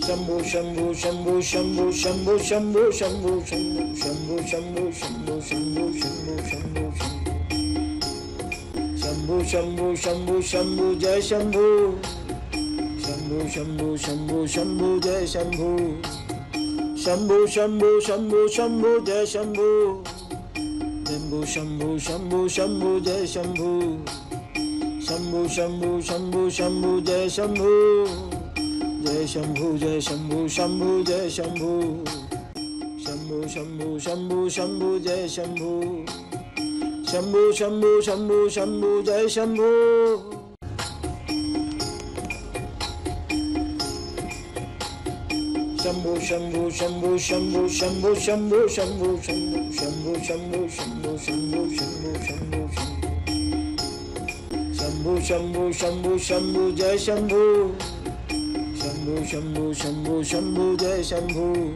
Shambhu Shambhu Shambhu Shambhu Shambhu Shambhu Shambhu Shambhu Shambhu Shambhu Shambhu Shambhu Shambhu Shambhu Shambhu Shambhu Shambhu Jai Shambhu Shambhu Shambhu Shambhu Shambhu Jai Shambhu Shambhu Shambhu Shambhu Shambhu Jai Shambhu Shambhu Shambhu Shambhu Shambhu Jai Shambhu Shambhu Shambhu Shambhu Shambhu Jai Shambhu Jai Shambhu Jai Shambhu Shambhu Jai Shambhu Shambhu Shambhu Shambhu Shambhu Jai Shambhu Shambhu Shambhu Shambhu Shambhu Jai Shambhu Shambhu Shambhu Shambhu Shambhu Shambhu Shambhu Shambhu Shambhu Shambhu Shambhu Shambhu Shambhu Shambhu Shambhu Shambhu Shambhu Jai Shambhu Shambhu Shambhu Shambhu Shambhu Jai Shambhu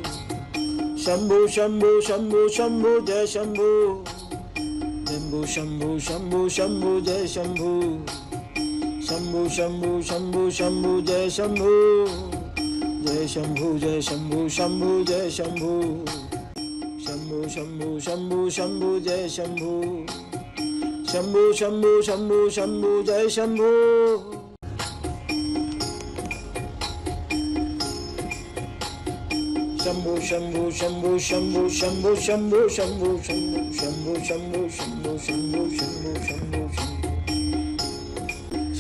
Shambhu Shambhu Shambhu Shambhu Jai Shambhu Shambhu Shambhu Shambhu Shambhu Jai Shambhu Shambhu Shambhu Shambhu Shambhu Jai Shambhu Jai Shambhu Jai Shambhu Shambhu Jai Shambhu Shambhu Shambhu Shambhu Shambhu Jai Shambhu Shambhu Shambhu Shambhu Shambhu Jai Shambhu Shambhu Shambhu Shambhu Shambhu Shambhu Shambhu Shambhu Shambhu Shambhu Shambhu Shambhu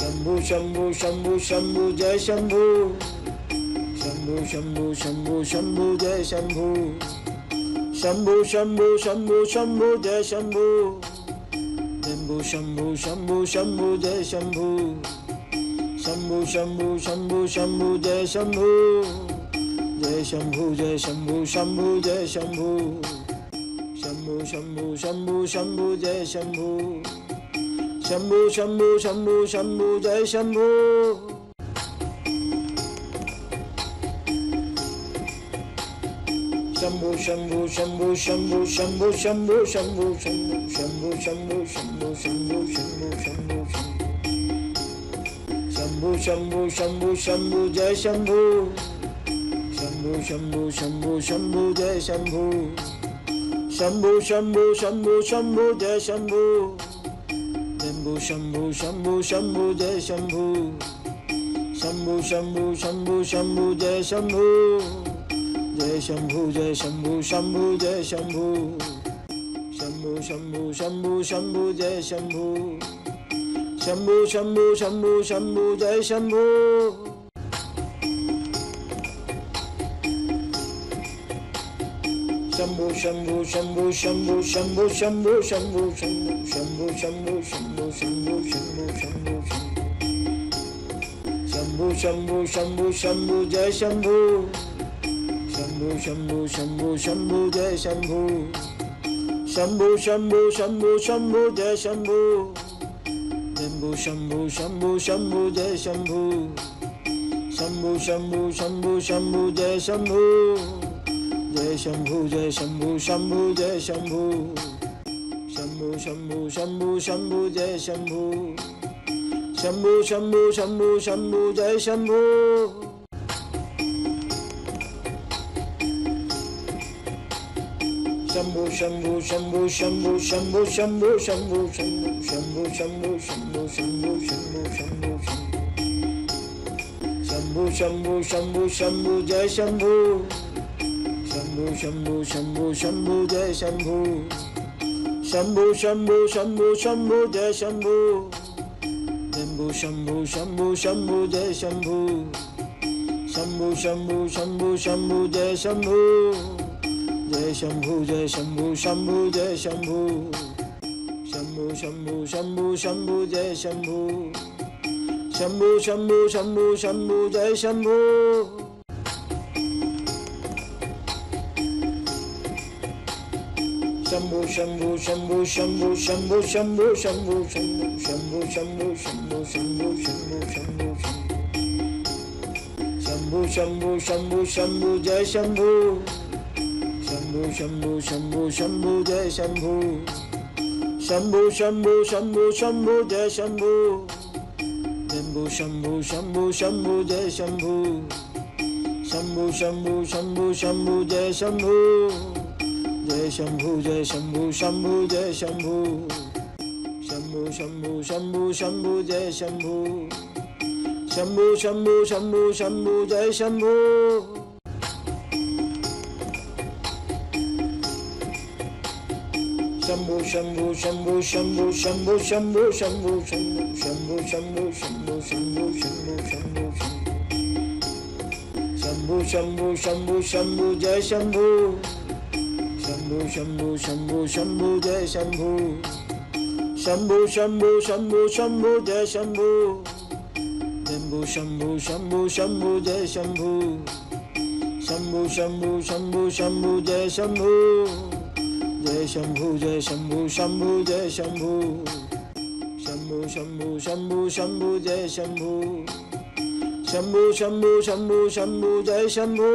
Shambhu Shambhu Shambhu Shambhu Shambhu Jai Shambhu Shambhu Shambhu Shambhu Shambhu Jai Shambhu Shambhu Shambhu Shambhu Shambhu Jai Shambhu Shambhu Shambhu Shambhu Shambhu Jai Shambhu Shambhu Shambhu Shambhu Shambhu Jai Shambhu Jai Shambhu Jai Shambhu Shambhu Jai Shambhu Shambhu Shambhu Shambhu Shambhu Jai Shambhu Shambhu Shambhu Shambhu Shambhu Jai Shambhu Shambhu Shambhu Shambhu Shambhu Shambhu Shambhu Shambhu Shambhu Shambhu Shambhu Shambhu Shambhu Shambhu Shambhu Shambhu Jai Shambhu Shambhu Shambhu Shambhu Shambhu Jai Shambhu Shambhu Shambhu Shambhu Shambhu Jai Shambhu Shambhu Shambhu Shambhu Shambhu Jai Shambhu Shambhu Shambhu Shambhu Shambhu Jai Shambhu Jai Shambhu Jai Shambhu Shambhu Jai Shambhu Shambhu Shambhu Shambhu Shambhu Jai Shambhu Shambhu Shambhu Shambhu Shambhu Jai Shambhu Shambhu Shambhu Shambhu Shambhu Shambhu Shambhu Shambhu Shambhu Shambhu Shambhu Shambhu Shambhu Shambhu Shambhu Shambhu Jai Shambhu Shambhu Shambhu Shambhu Shambhu Jai Shambhu Shambhu Shambhu Shambhu Shambhu Jai Shambhu Shambhu Shambhu Shambhu Shambhu Jai Shambhu Shambhu Shambhu Shambhu Shambhu Jai Shambhu Jai Shambhu Jai Shambhu Shambhu Jai Shambhu Shambhu Shambhu Shambhu Shambhu Jai Shambhu Shambhu Shambhu Shambhu Shambhu Jai Shambhu Shambhu Shambhu Shambhu Shambhu Shambhu Shambhu Shambhu Shambhu Shambhu Shambhu Shambhu Shambhu Shambhu Shambhu Shambhu Jai Shambhu Shambhu Shambhu Shambhu Shambhu Jai Shambhu Shambhu Shambhu Shambhu Shambhu Jai Shambhu Shambhu Shambhu Shambhu Shambhu Jai Shambhu Shambhu Shambhu Shambhu Shambhu Jai Shambhu Jai Shambhu Jai Shambhu Shambhu Jai Shambhu Shambhu Shambhu Shambhu Shambhu Jai Shambhu Shambhu Shambhu Shambhu Shambhu Jai Shambhu Shambhu Shambhu Shambhu Shambhu Shambhu Shambhu Shambhu Shambhu Shambhu Shambhu Shambhu Shambhu Shambhu Shambhu Jai Shambhu Shambhu Shambhu Shambhu Shambhu Jai Shambhu Shambhu Shambhu Shambhu Shambhu Jai Shambhu Shambhu Shambhu Shambhu Shambhu Jai Shambhu Shambhu Shambhu Shambhu Shambhu Jai Shambhu Jai Shambhu Jai Shambhu Shambhu Jai Shambhu Shambhu Shambhu Shambhu Shambhu Jai Shambhu Shambhu Shambhu Shambhu Shambhu Jai Shambhu Shambhu Shambhu Shambhu Shambhu Shambhu Shambhu Shambhu Shambhu Shambhu Shambhu Shambhu Shambhu Shambhu Shambhu Shambhu Shambhu Shambhu Jai Shambhu Shambhu Shambhu Shambhu Shambhu Jai Shambhu Shambhu Shambhu Shambhu Shambhu Jai Shambhu Shambhu Shambhu Shambhu Shambhu Jai Shambhu Shambhu Shambhu Shambhu Shambhu Jai Shambhu Jai Shambhu Jai Shambhu Shambhu Jai Shambhu Shambhu Shambhu Shambhu Shambhu Jai Shambhu Shambhu Shambhu Shambhu Shambhu Jai Shambhu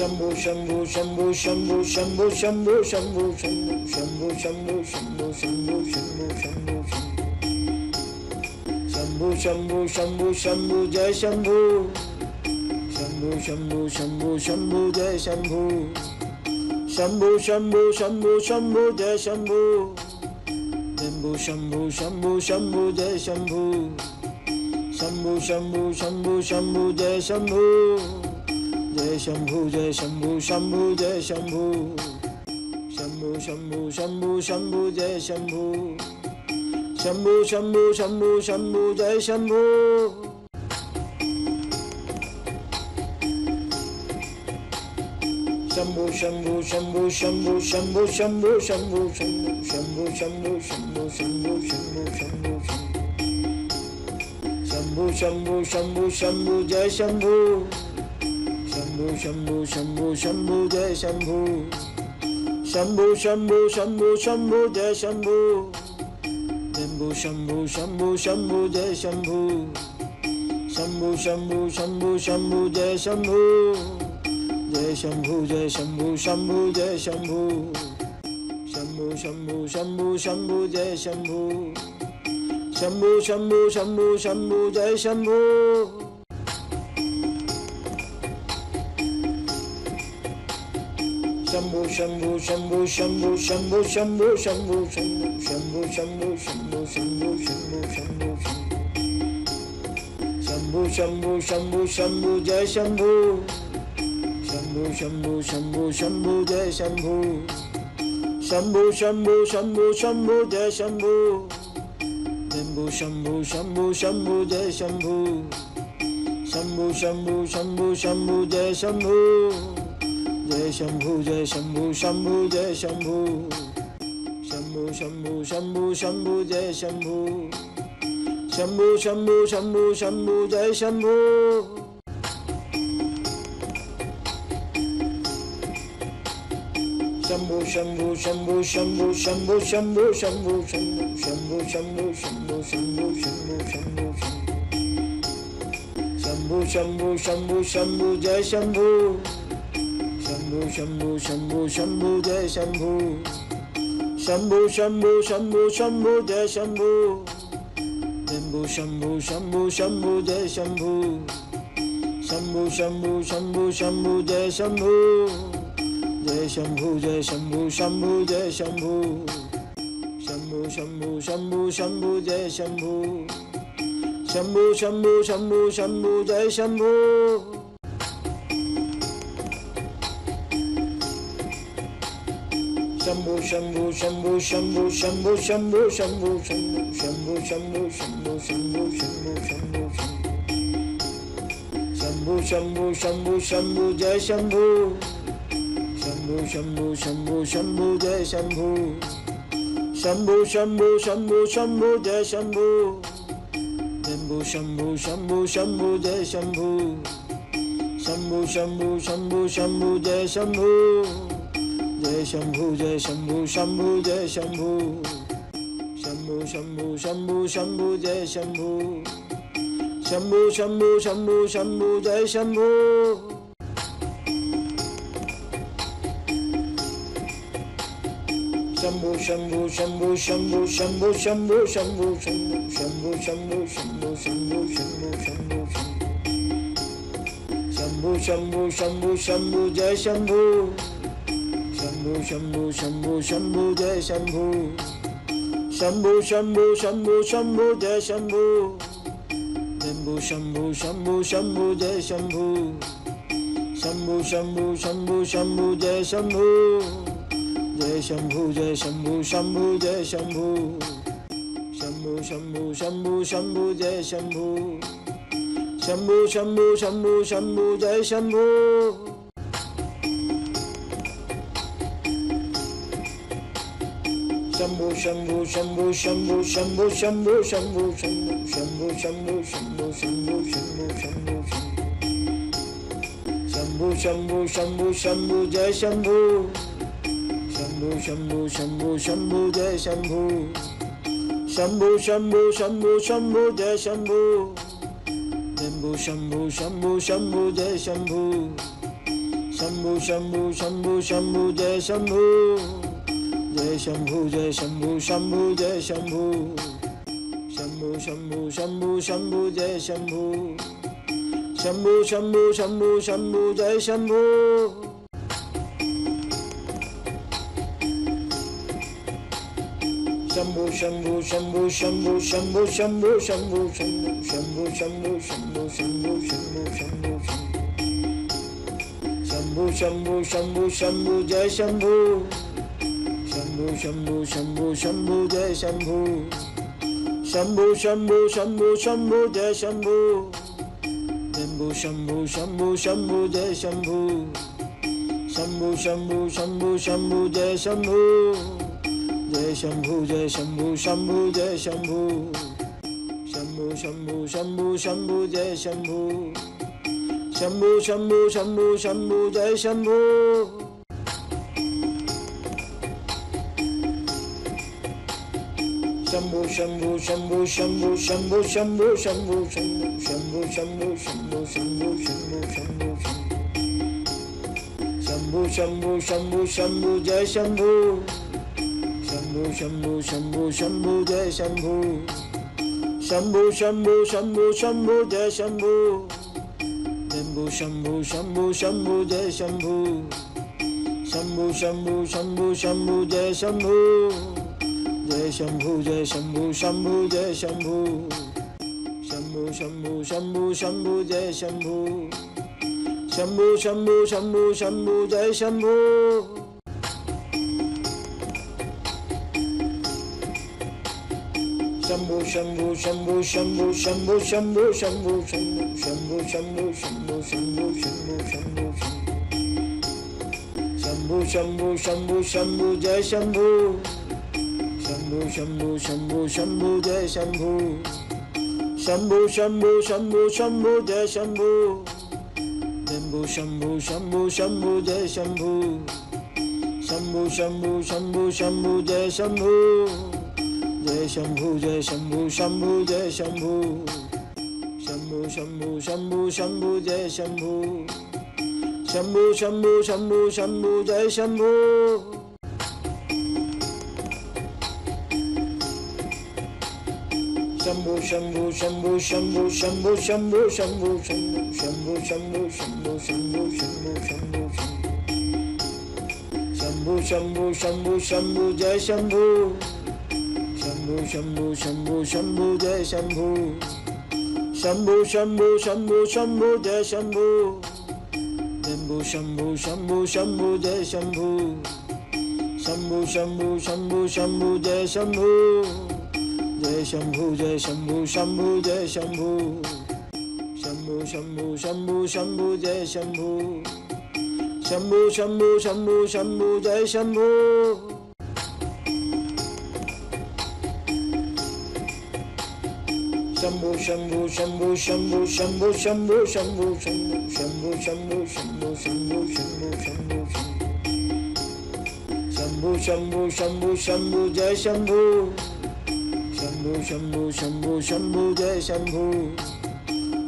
Shambhu Shambhu Shambhu Shambhu Shambhu Shambhu Shambhu Shambhu Shambhu Shambhu Shambhu Shambhu Shambhu Shambhu Shambhu Shambhu Shambhu Jai Shambhu Shambhu Shambhu Shambhu Shambhu Jai Shambhu Shambhu Shambhu Shambhu Shambhu Jai Shambhu Shambhu Shambhu Shambhu Shambhu Jai Shambhu Shambhu Shambhu Shambhu Shambhu Jai Shambhu Jai Shambhu Jai Shambhu Shambhu Jai Shambhu Shambhu Shambhu Shambhu Shambhu Jai Shambhu Shambhu Shambhu Shambhu Shambhu Jai Shambhu Shambhu Shambhu Shambhu Shambhu Shambhu Shambhu Shambhu Shambhu Shambhu Shambhu Shambhu Shambhu Shambhu Shambhu Shambhu Shambhu Shambhu Jai Shambhu Shambhu Shambhu Shambhu Shambhu Jai Shambhu Shambhu Shambhu Shambhu Shambhu Jai Shambhu Shambhu Shambhu Shambhu Shambhu Jai Shambhu Shambhu Shambhu Shambhu Shambhu Jai Shambhu Jai Shambhu Jai Shambhu Shambhu Jai Shambhu Shambhu Shambhu Shambhu Shambhu Jai Shambhu Shambhu Shambhu Shambhu Shambhu Jai Shambhu Shambhu Shambhu Shambhu Shambhu Shambhu Shambhu Shambhu Shambhu Shambhu Shambhu Shambhu Shambhu Shambhu Shambhu Shambhu Shambhu Shambhu Jai Shambhu Shambhu Shambhu Shambhu Shambhu Jai Shambhu Shambhu Shambhu Shambhu Shambhu Jai Shambhu Shambhu Shambhu Shambhu Shambhu Jai Shambhu Shambhu Shambhu Shambhu Shambhu Jai Shambhu Jai Shambhu Jai Shambhu Shambhu Jai Shambhu Shambhu Shambhu Shambhu Shambhu Jai Shambhu Shambhu Shambhu Shambhu Shambhu Jai Shambhu Shambhu Shambhu Shambhu Shambhu Shambhu Shambhu Shambhu Shambhu Shambhu Shambhu Shambhu Shambhu Shambhu Shambhu Shambhu Shambhu Shambhu Jai Shambhu Shambhu Shambhu Shambhu Shambhu Jai Shambhu Shambhu Shambhu Shambhu Shambhu Jai Shambhu Shambhu Shambhu Shambhu Shambhu Jai Shambhu Shambhu Shambhu Shambhu Shambhu Jai Shambhu Jai Shambhu Jai Shambhu Shambhu Jai Shambhu Shambhu Shambhu Shambhu Shambhu Jai Shambhu Shambhu Shambhu Shambhu Shambhu Jai Shambhu Shambhu Shambhu Shambhu Shambhu Shambhu Shambhu Shambhu Shambhu Shambhu Shambhu Shambhu Shambhu Shambhu Shambhu Shambhu Shambhu Shambhu Jai Shambhu Shambhu Shambhu Shambhu Shambhu Jai Shambhu Shambhu Shambhu Shambhu Shambhu Jai Shambhu Shambhu Shambhu Shambhu Shambhu Jai Shambhu Shambhu Shambhu Shambhu Shambhu Jai Shambhu Jai Shambhu Jai Shambhu Shambhu Jai Shambhu Shambhu Shambhu Shambhu Shambhu Jai Shambhu Shambhu Shambhu Shambhu Shambhu Jai Shambhu Shambhu Shambhu Shambhu Shambhu Shambhu Shambhu Shambhu Shambhu Shambhu Shambhu Shambhu Shambhu Shambhu Shambhu Shambhu Shambhu Shambhu Shambhu Jai Shambhu Shambhu Shambhu Shambhu Shambhu Jai Shambhu Shambhu Shambhu Shambhu Shambhu Jai Shambhu Shambhu Shambhu Shambhu Shambhu Jai Shambhu Shambhu Shambhu Shambhu Shambhu Jai Shambhu Jai Shambhu Jai Shambhu Shambhu Jai Shambhu Shambhu Shambhu Shambhu Shambhu Jai Shambhu Shambhu Shambhu Shambhu Shambhu Jai Shambhu Shambhu Shambhu Shambhu Shambhu Shambhu Shambhu Shambhu Shambhu Shambhu Shambhu Shambhu Shambhu Shambhu Shambhu Shambhu Shambhu Shambhu Jai Shambhu Shambhu Shambhu Shambhu Shambhu Jai Shambhu Shambhu Shambhu Shambhu Shambhu Jai Shambhu Shambhu Shambhu Shambhu Shambhu Jai Shambhu Shambhu Shambhu Shambhu Shambhu Jai Shambhu Jai Shambhu Jai Shambhu Shambhu Jai Shambhu Shambhu Shambhu Shambhu Shambhu Jai Shambhu Shambhu Shambhu Shambhu Shambhu Jai Shambhu Shambhu Shambhu Shambhu Shambhu Shambhu Shambhu Shambhu Shambhu Shambhu Shambhu Shambhu Shambhu Shambhu Shambhu Shambhu Shambhu Shambhu Jai Shambhu Shambhu Shambhu Shambhu Shambhu Jai Shambhu Shambhu Shambhu Shambhu Shambhu Jai Shambhu Shambhu Shambhu Shambhu Shambhu Jai Shambhu Shambhu Shambhu Shambhu Shambhu Jai Shambhu Jai Shambhu Jai Shambhu Shambhu Jai Shambhu Shambhu Shambhu Shambhu Shambhu Jai Shambhu Shambhu Shambhu Shambhu Shambhu Jai Shambhu Shambhu Shambhu Shambhu Shambhu Shambhu Shambhu Shambhu Shambhu Shambhu Shambhu Shambhu Shambhu Shambhu Shambhu Shambhu Shambhu Shambhu Jai Shambhu Shambhu Shambhu Shambhu Shambhu Jai Shambhu Shambhu Shambhu Shambhu Shambhu Jai Shambhu Shambhu Shambhu Shambhu Shambhu Jai Shambhu Shambhu Shambhu Shambhu Shambhu Jai Shambhu Jai Shambhu Jai Shambhu Shambhu Jai Shambhu Shambhu Shambhu Shambhu Shambhu Jai Shambhu Shambhu Shambhu Shambhu Shambhu Jai Shambhu Shambhu Shambhu Shambhu Shambhu Shambhu Shambhu Shambhu Shambhu Shambhu Shambhu Shambhu Shambhu Shambhu Shambhu Shambhu Shambhu Shambhu Jai Shambhu Shambhu Shambhu Shambhu Shambhu Jai Shambhu Shambhu Shambhu Shambhu Shambhu Jai Shambhu Shambhu Shambhu Shambhu Shambhu Jai Shambhu Shambhu Shambhu Shambhu Shambhu Jai Shambhu Jai Shambhu Jai Shambhu Shambhu Jai Shambhu Shambhu Shambhu Shambhu Shambhu Jai Shambhu Shambhu Shambhu Shambhu Shambhu Jai Shambhu Shambhu Shambhu Shambhu Shambhu Shambhu Shambhu Shambhu Shambhu Shambhu Shambhu Shambhu Shambhu Shambhu Shambhu Shambhu Shambhu Shambhu Jai Shambhu Shambhu Shambhu Shambhu Shambhu Jai Shambhu Shambhu Shambhu Shambhu Shambhu Jai Shambhu Shambhu Shambhu Shambhu Shambhu Jai Shambhu Shambhu Shambhu Shambhu Shambhu Jai Shambhu Jai Shambhu Jai Shambhu Shambhu Jai Shambhu Shambhu Shambhu Shambhu Shambhu Jai Shambhu Shambhu Shambhu Shambhu Shambhu Jai Shambhu Shambhu Shambhu Shambhu Shambhu Shambhu Shambhu Shambhu Shambhu Shambhu Shambhu Shambhu Shambhu Shambhu Shambhu Shambhu Shambhu Shambhu Jai Shambhu Shambhu Shambhu Shambhu Shambhu Jai Shambhu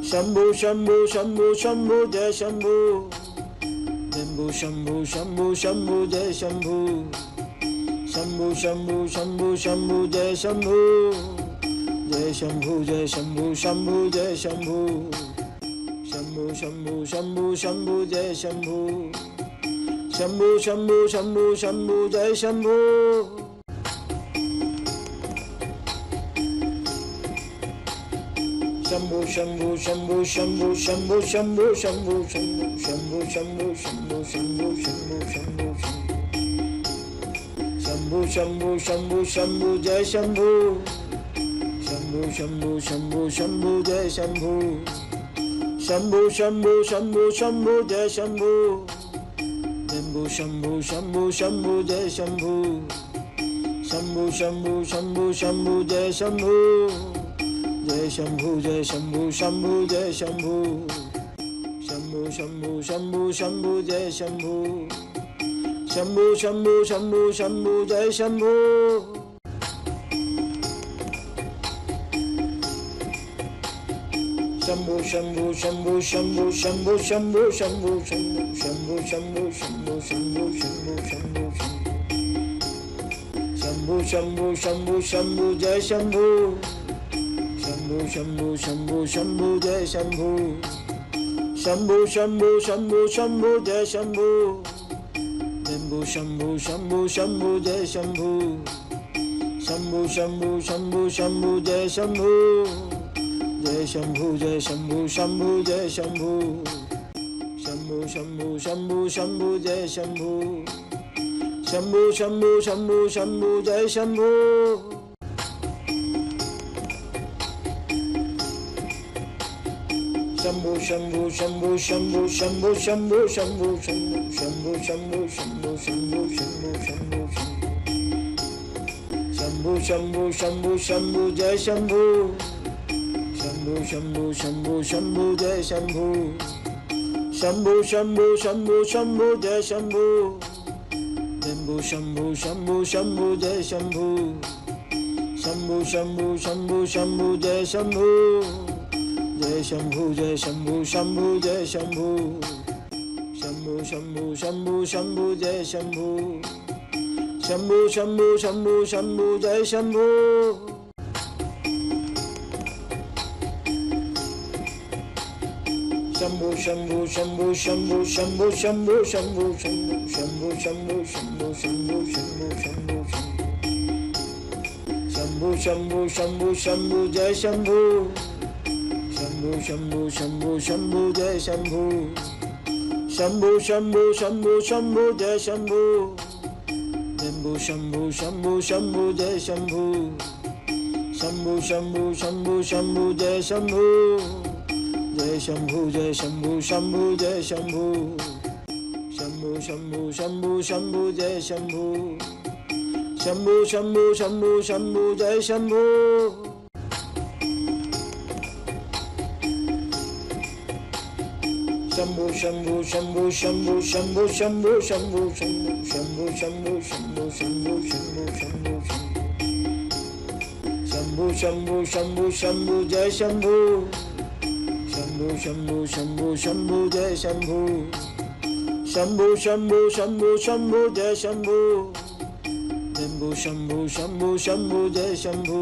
Shambhu Shambhu Shambhu Shambhu Jai Shambhu Shambhu Shambhu Shambhu Shambhu Jai Shambhu Shambhu Shambhu Shambhu Shambhu Jai Shambhu Jai Shambhu Jai Shambhu Shambhu Jai Shambhu Shambhu Shambhu Shambhu Shambhu Jai Shambhu Shambhu Shambhu Shambhu Shambhu Jai Shambhu Shambhu Shambhu Shambhu Shambhu Shambhu Shambhu Shambhu Shambhu Shambhu Shambhu Shambhu Shambhu Shambhu Shambhu Shambhu Shambhu Shambhu Jai Shambhu Shambhu Shambhu Shambhu Shambhu Jai Shambhu Shambhu Shambhu Shambhu Shambhu Jai Shambhu Shambhu Shambhu Shambhu Shambhu Jai Shambhu Shambhu Shambhu Shambhu Shambhu Jai Shambhu Jai Shambhu Jai Shambhu Shambhu Jai Shambhu Shambhu Shambhu Shambhu Shambhu Jai Shambhu Shambhu Shambhu Shambhu Shambhu Jai Shambhu Shambhu Shambhu Shambhu Shambhu Shambhu Shambhu Shambhu Shambhu Shambhu Shambhu Shambhu Shambhu Shambhu Shambhu Shambhu Shambhu Shambhu Jai Shambhu Shambhu Shambhu Shambhu Shambhu Jai Shambhu Shambhu Shambhu Shambhu Shambhu Jai Shambhu Shambhu Shambhu Shambhu Shambhu Jai Shambhu Shambhu Shambhu Shambhu Shambhu Jai Shambhu Jai Shambhu Jai Shambhu Shambhu Jai Shambhu Shambhu Shambhu Shambhu Shambhu Jai Shambhu Shambhu Shambhu Shambhu Shambhu Jai Shambhu Shambhu Shambhu Shambhu Shambhu Shambhu Shambhu Shambhu Shambhu Shambhu Shambhu Shambhu Shambhu Shambhu Shambhu Shambhu Shambhu Shambhu Jai Shambhu Shambhu Shambhu Shambhu Shambhu Jai Shambhu Shambhu Shambhu Shambhu Shambhu Jai Shambhu Shambhu Shambhu Shambhu Shambhu Jai Shambhu Shambhu Shambhu Shambhu Shambhu Jai Shambhu Jai Shambhu Jai Shambhu Shambhu Jai Shambhu Shambhu Shambhu Shambhu Shambhu Jai Shambhu Shambhu Shambhu Shambhu Shambhu Jai Shambhu Shambhu Shambhu Shambhu Shambhu Shambhu Shambhu Shambhu Shambhu Shambhu Shambhu Shambhu Shambhu Shambhu Shambhu Shambhu Shambhu Shambhu Jai Shambhu Shambhu Shambhu Shambhu Shambhu Jai Shambhu Shambhu Shambhu Shambhu Shambhu Jai Shambhu Shambhu Shambhu Shambhu Shambhu Jai Shambhu Shambhu Shambhu Shambhu Shambhu Jai Shambhu Jai Shambhu Jai Shambhu Shambhu Jai Shambhu Shambhu Shambhu Shambhu Shambhu Jai Shambhu Shambhu Shambhu Shambhu Shambhu Jai Shambhu Shambhu Shambhu Shambhu Shambhu Shambhu Shambhu Shambhu Shambhu Shambhu Shambhu Shambhu Shambhu Shambhu Shambhu Shambhu Shambhu Shambhu Jai Shambhu Shambhu Shambhu Shambhu Shambhu Jai Shambhu Shambhu Shambhu Shambhu Shambhu Jai Shambhu Shambhu Shambhu Shambhu Shambhu Jai Shambhu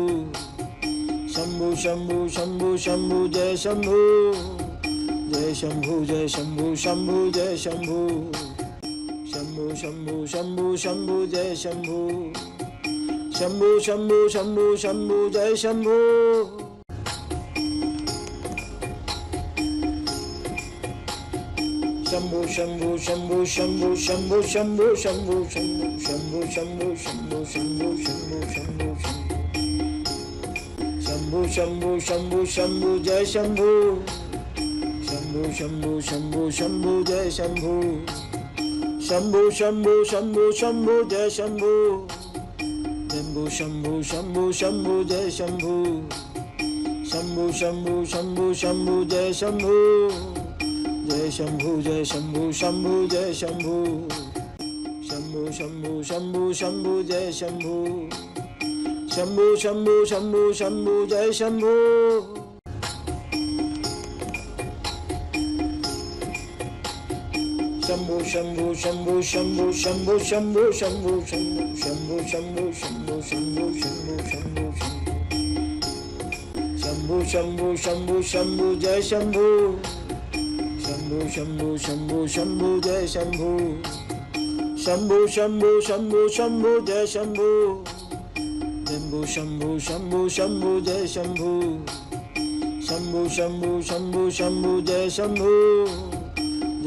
Shambhu Shambhu Shambhu Shambhu Jai Shambhu Jai Shambhu Jai Shambhu Shambhu Jai Shambhu Shambhu Shambhu Shambhu Shambhu Jai Shambhu Shambhu Shambhu Shambhu Shambhu Jai Shambhu Shambhu Shambhu Shambhu Shambhu Shambhu Shambhu Shambhu Shambhu Shambhu Shambhu Shambhu Shambhu Shambhu Shambhu Shambhu Shambhu Shambhu Jai Shambhu Shambhu Shambhu Shambhu Shambhu Jai Shambhu Shambhu Shambhu Shambhu Shambhu Jai Shambhu Shambhu Shambhu Shambhu Shambhu Jai Shambhu Shambhu Shambhu Shambhu Shambhu Jai Shambhu Jai Shambhu Jai Shambhu Shambhu Jai Shambhu Shambhu Shambhu Shambhu Shambhu Jai Shambhu Shambhu Shambhu Shambhu Shambhu Jai Shambhu Shambhu Shambhu Shambhu Shambhu Shambhu Shambhu Shambhu Shambhu Shambhu Shambhu Shambhu Shambhu Shambhu Shambhu Shambhu Shambhu Shambhu Jai Shambhu Shambhu Shambhu Shambhu Shambhu Jai Shambhu Shambhu Shambhu Shambhu Shambhu Jai Shambhu Shambhu Shambhu Shambhu Shambhu Jai Shambhu Shambhu Shambhu Shambhu Shambhu Jai Shambhu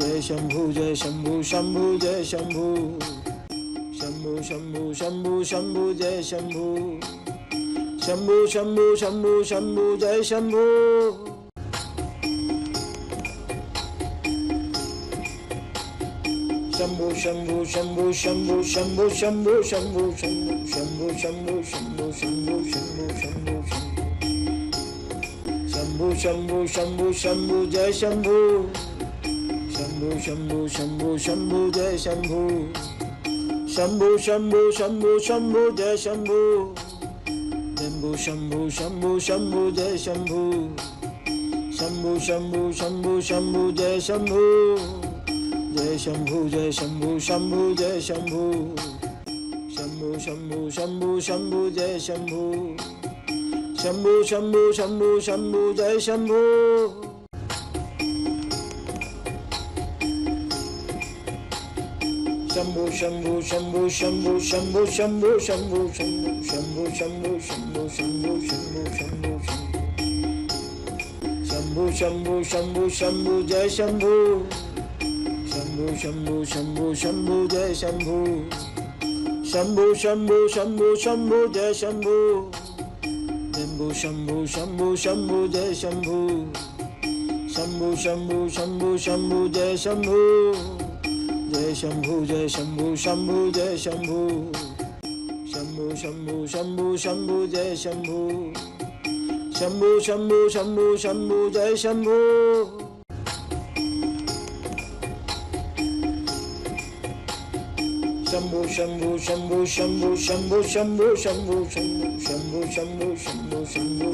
Jai Shambhu Jai Shambhu Shambhu Jai Shambhu Shambhu Shambhu Shambhu Shambhu Jai Shambhu Shambhu Shambhu Shambhu Shambhu Jai Shambhu Shambhu Shambhu Shambhu Shambhu Shambhu Shambhu Shambhu Shambhu Shambhu Shambhu Shambhu Shambhu Shambhu Shambhu Shambhu Shambhu Jai Shambhu Shambhu Shambhu Shambhu Shambhu Jai Shambhu Shambhu Shambhu Shambhu Shambhu Jai Shambhu Shambhu Shambhu Shambhu Shambhu Jai Shambhu Shambhu Shambhu Shambhu Shambhu Jai Shambhu Jai Shambhu Jai Shambhu Shambhu Jai Shambhu Shambhu Shambhu Shambhu Shambhu Jai Shambhu Shambhu Shambhu Shambhu Shambhu Jai Shambhu Shambhu Shambhu Shambhu Shambhu Shambhu Shambhu Shambhu Shambhu Shambhu Shambhu Shambhu Shambhu Shambhu Shambhu Shambhu Shambhu Jai Shambhu Shambhu Shambhu Shambhu Shambhu Jai Shambhu Shambhu Shambhu Shambhu Shambhu Jai Shambhu Shambhu Shambhu Shambhu Shambhu Jai Shambhu Shambhu Shambhu Shambhu Shambhu Jai Shambhu Jai Shambhu Jai Shambhu Shambhu Jai Shambhu Shambhu Shambhu Shambhu Shambhu Jai Shambhu Shambhu Shambhu Shambhu Shambhu Jai Shambhu Shambhu Shambhu Shambhu Shambhu Shambhu Shambhu Shambhu Shambhu Shambhu Shambhu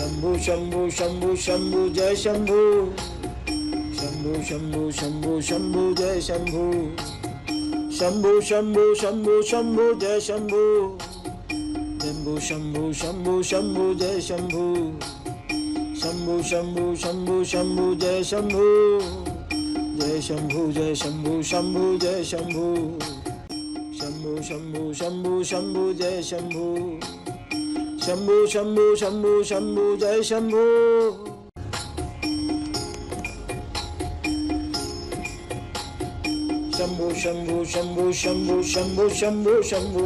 Shambhu Shambhu Shambhu Shambhu Shambhu Jai Shambhu Shambhu Shambhu Shambhu Shambhu Jai Shambhu Shambhu Shambhu Shambhu Shambhu Jai Shambhu Shambhu Shambhu Shambhu Shambhu Jai Shambhu Shambhu Shambhu Shambhu Shambhu Jai Shambhu Jai Shambhu Jai Shambhu Shambhu Jai Shambhu Shambhu Shambhu Shambhu Shambhu Jai Shambhu Shambhu Shambhu Shambhu Shambhu Jai Shambhu Shambhu Shambhu Shambhu Shambhu Shambhu Shambhu Shambhu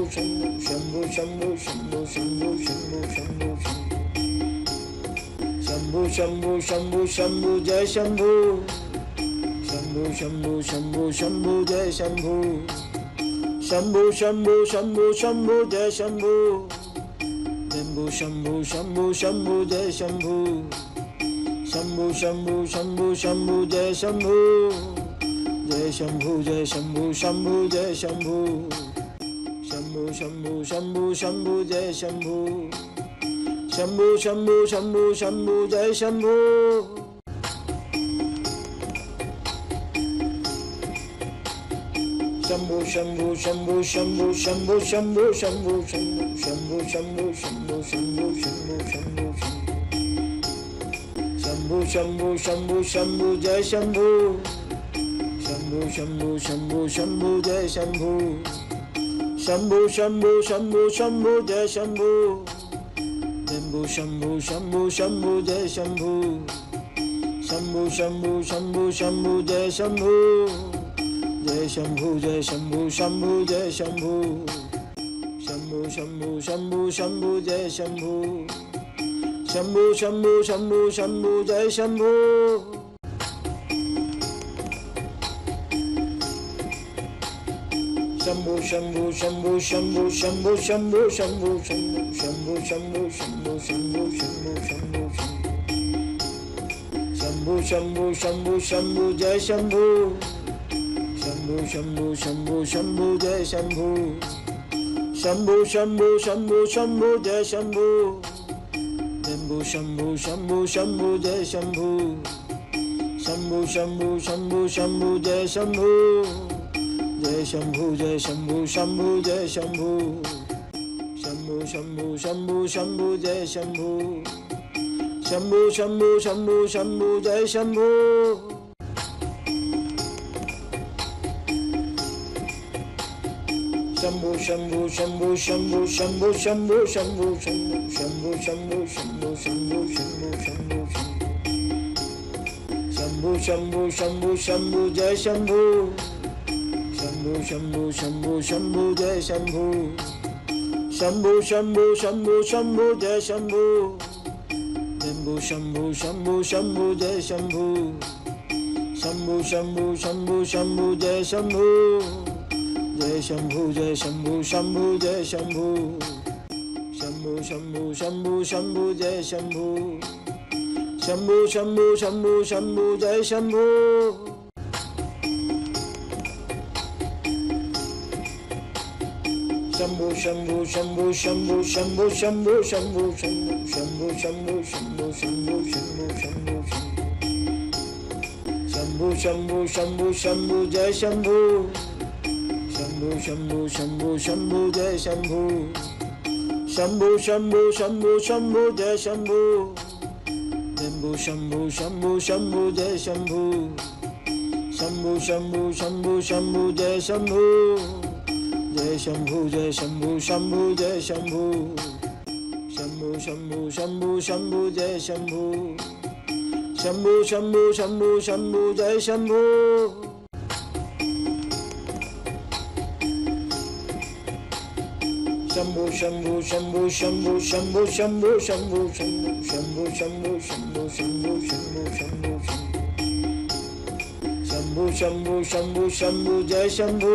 Shambhu Shambhu Shambhu Shambhu Shambhu Shambhu Shambhu Shambhu Jai Shambhu Shambhu Shambhu Shambhu Shambhu Jai Shambhu Shambhu Shambhu Shambhu Shambhu Jai Shambhu Shambhu Shambhu Shambhu Shambhu Jai Shambhu Shambhu Shambhu Shambhu Shambhu Jai Shambhu Jai Shambhu Jai Shambhu Shambhu Jai Shambhu Shambhu Shambhu Shambhu Shambhu Jai Shambhu Shambhu Shambhu Shambhu Shambhu Jai Shambhu Shambhu Shambhu Shambhu Shambhu Shambhu Shambhu Shambhu Shambhu Shambhu Shambhu Shambhu Shambhu Shambhu Shambhu Shambhu Jai Shambhu Shambhu Shambhu Shambhu Shambhu Jai Shambhu Shambhu Shambhu Shambhu Shambhu Jai Shambhu Shambhu Shambhu Shambhu Shambhu Jai Shambhu Shambhu Shambhu Shambhu Shambhu Jai Shambhu Jai Shambhu Jai Shambhu Shambhu Jai Shambhu Shambhu Shambhu Shambhu Shambhu Jai Shambhu Shambhu Shambhu Shambhu Shambhu Jai Shambhu Shambhu Shambhu Shambhu Shambhu Shambhu Shambhu Shambhu Shambhu Shambhu Shambhu Shambhu Shambhu Shambhu Shambhu Shambhu Jai Shambhu Shambhu Shambhu Shambhu Shambhu Jai Shambhu Shambhu Shambhu Shambhu Shambhu Jai Shambhu Shambhu Shambhu Shambhu Shambhu Jai Shambhu Shambhu Shambhu Shambhu Shambhu Jai Shambhu Jai Shambhu Jai Shambhu Shambhu Jai Shambhu Shambhu Shambhu Shambhu Shambhu Jai Shambhu Shambhu Shambhu Shambhu Shambhu Jai Shambhu Shambhu Shambhu Shambhu Shambhu Shambhu Shambhu Shambhu Shambhu Shambhu Shambhu Shambhu Shambhu Shambhu Shambhu Shambhu Shambhu Shambhu Jai Shambhu Shambhu Shambhu Shambhu Shambhu Jai Shambhu Shambhu Shambhu Shambhu Shambhu Jai Shambhu Shambhu Shambhu Shambhu Shambhu Jai Shambhu Shambhu Shambhu Shambhu Shambhu Jai Shambhu Jai Shambhu Jai Shambhu Shambhu Jai Shambhu Shambhu Shambhu Shambhu Shambhu Jai Shambhu Shambhu Shambhu Shambhu Shambhu Jai Shambhu Shambhu Shambhu Shambhu Shambhu Shambhu Shambhu Shambhu Shambhu Shambhu Shambhu Shambhu Shambhu Shambhu Shambhu Shambhu Shambhu Shambhu Jai Shambhu Shambhu Shambhu Shambhu Shambhu Jai Shambhu Shambhu Shambhu Shambhu Shambhu Jai Shambhu Shambhu Shambhu Shambhu Shambhu Jai Shambhu Shambhu Shambhu Shambhu Shambhu Jai Shambhu Jai Shambhu Jai Shambhu Shambhu Jai Shambhu Shambhu Shambhu Shambhu Shambhu Jai Shambhu Shambhu Shambhu Shambhu Shambhu Jai Shambhu Shambhu Shambhu Shambhu Shambhu Shambhu Shambhu Shambhu Shambhu Shambhu Shambhu Shambhu Shambhu Shambhu Shambhu Shambhu Shambhu Shambhu Jai Shambhu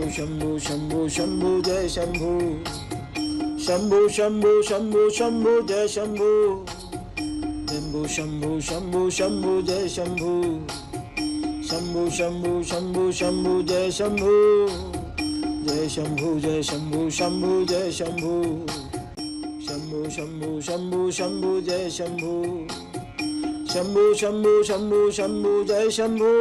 Shambhu Shambhu Shambhu Shambhu Jai Shambhu Shambhu Shambhu Shambhu Shambhu Jai Shambhu Shambhu Shambhu Shambhu Shambhu Jai Shambhu Shambhu Shambhu Shambhu Shambhu Jai Shambhu Jai Shambhu Jai Shambhu Shambhu Jai Shambhu Shambhu Shambhu Shambhu Shambhu Jai Shambhu Shambhu Shambhu Shambhu Shambhu Jai Shambhu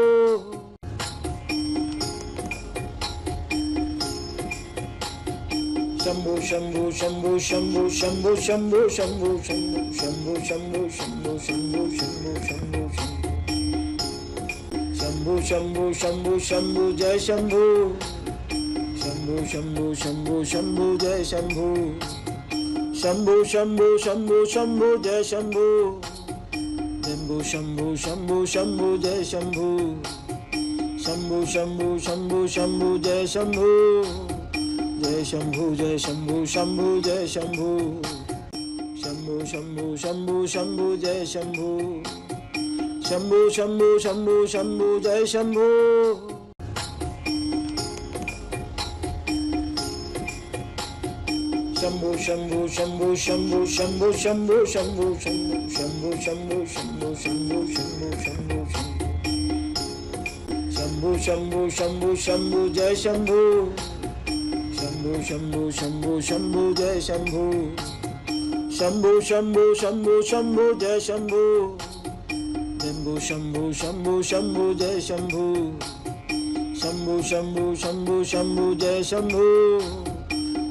Shambhu Shambhu Shambhu Shambhu Shambhu Shambhu Shambhu Shambhu Shambhu Shambhu Shambhu Shambhu Shambhu Shambhu Shambhu Shambhu Shambhu Jai Shambhu Shambhu Shambhu Shambhu Shambhu Jai Shambhu Shambhu Shambhu Shambhu Shambhu Jai Shambhu Shambhu Shambhu Shambhu Shambhu Jai Shambhu Shambhu Shambhu Shambhu Shambhu Jai Shambhu Jai Shambhu Jai Shambhu Shambhu Jai Shambhu Shambhu Shambhu Shambhu Shambhu Jai Shambhu Shambhu Shambhu Shambhu Shambhu Jai Shambhu Shambhu Shambhu Shambhu Shambhu Shambhu Shambhu Shambhu Shambhu Shambhu Shambhu Shambhu Shambhu Shambhu Shambhu Shambhu Shambhu Shambhu Jai Shambhu Shambhu Shambhu Shambhu Shambhu Jai Shambhu Shambhu Shambhu Shambhu Shambhu Jai Shambhu Shambhu Shambhu Shambhu Shambhu Jai Shambhu Shambhu Shambhu Shambhu Shambhu Jai Shambhu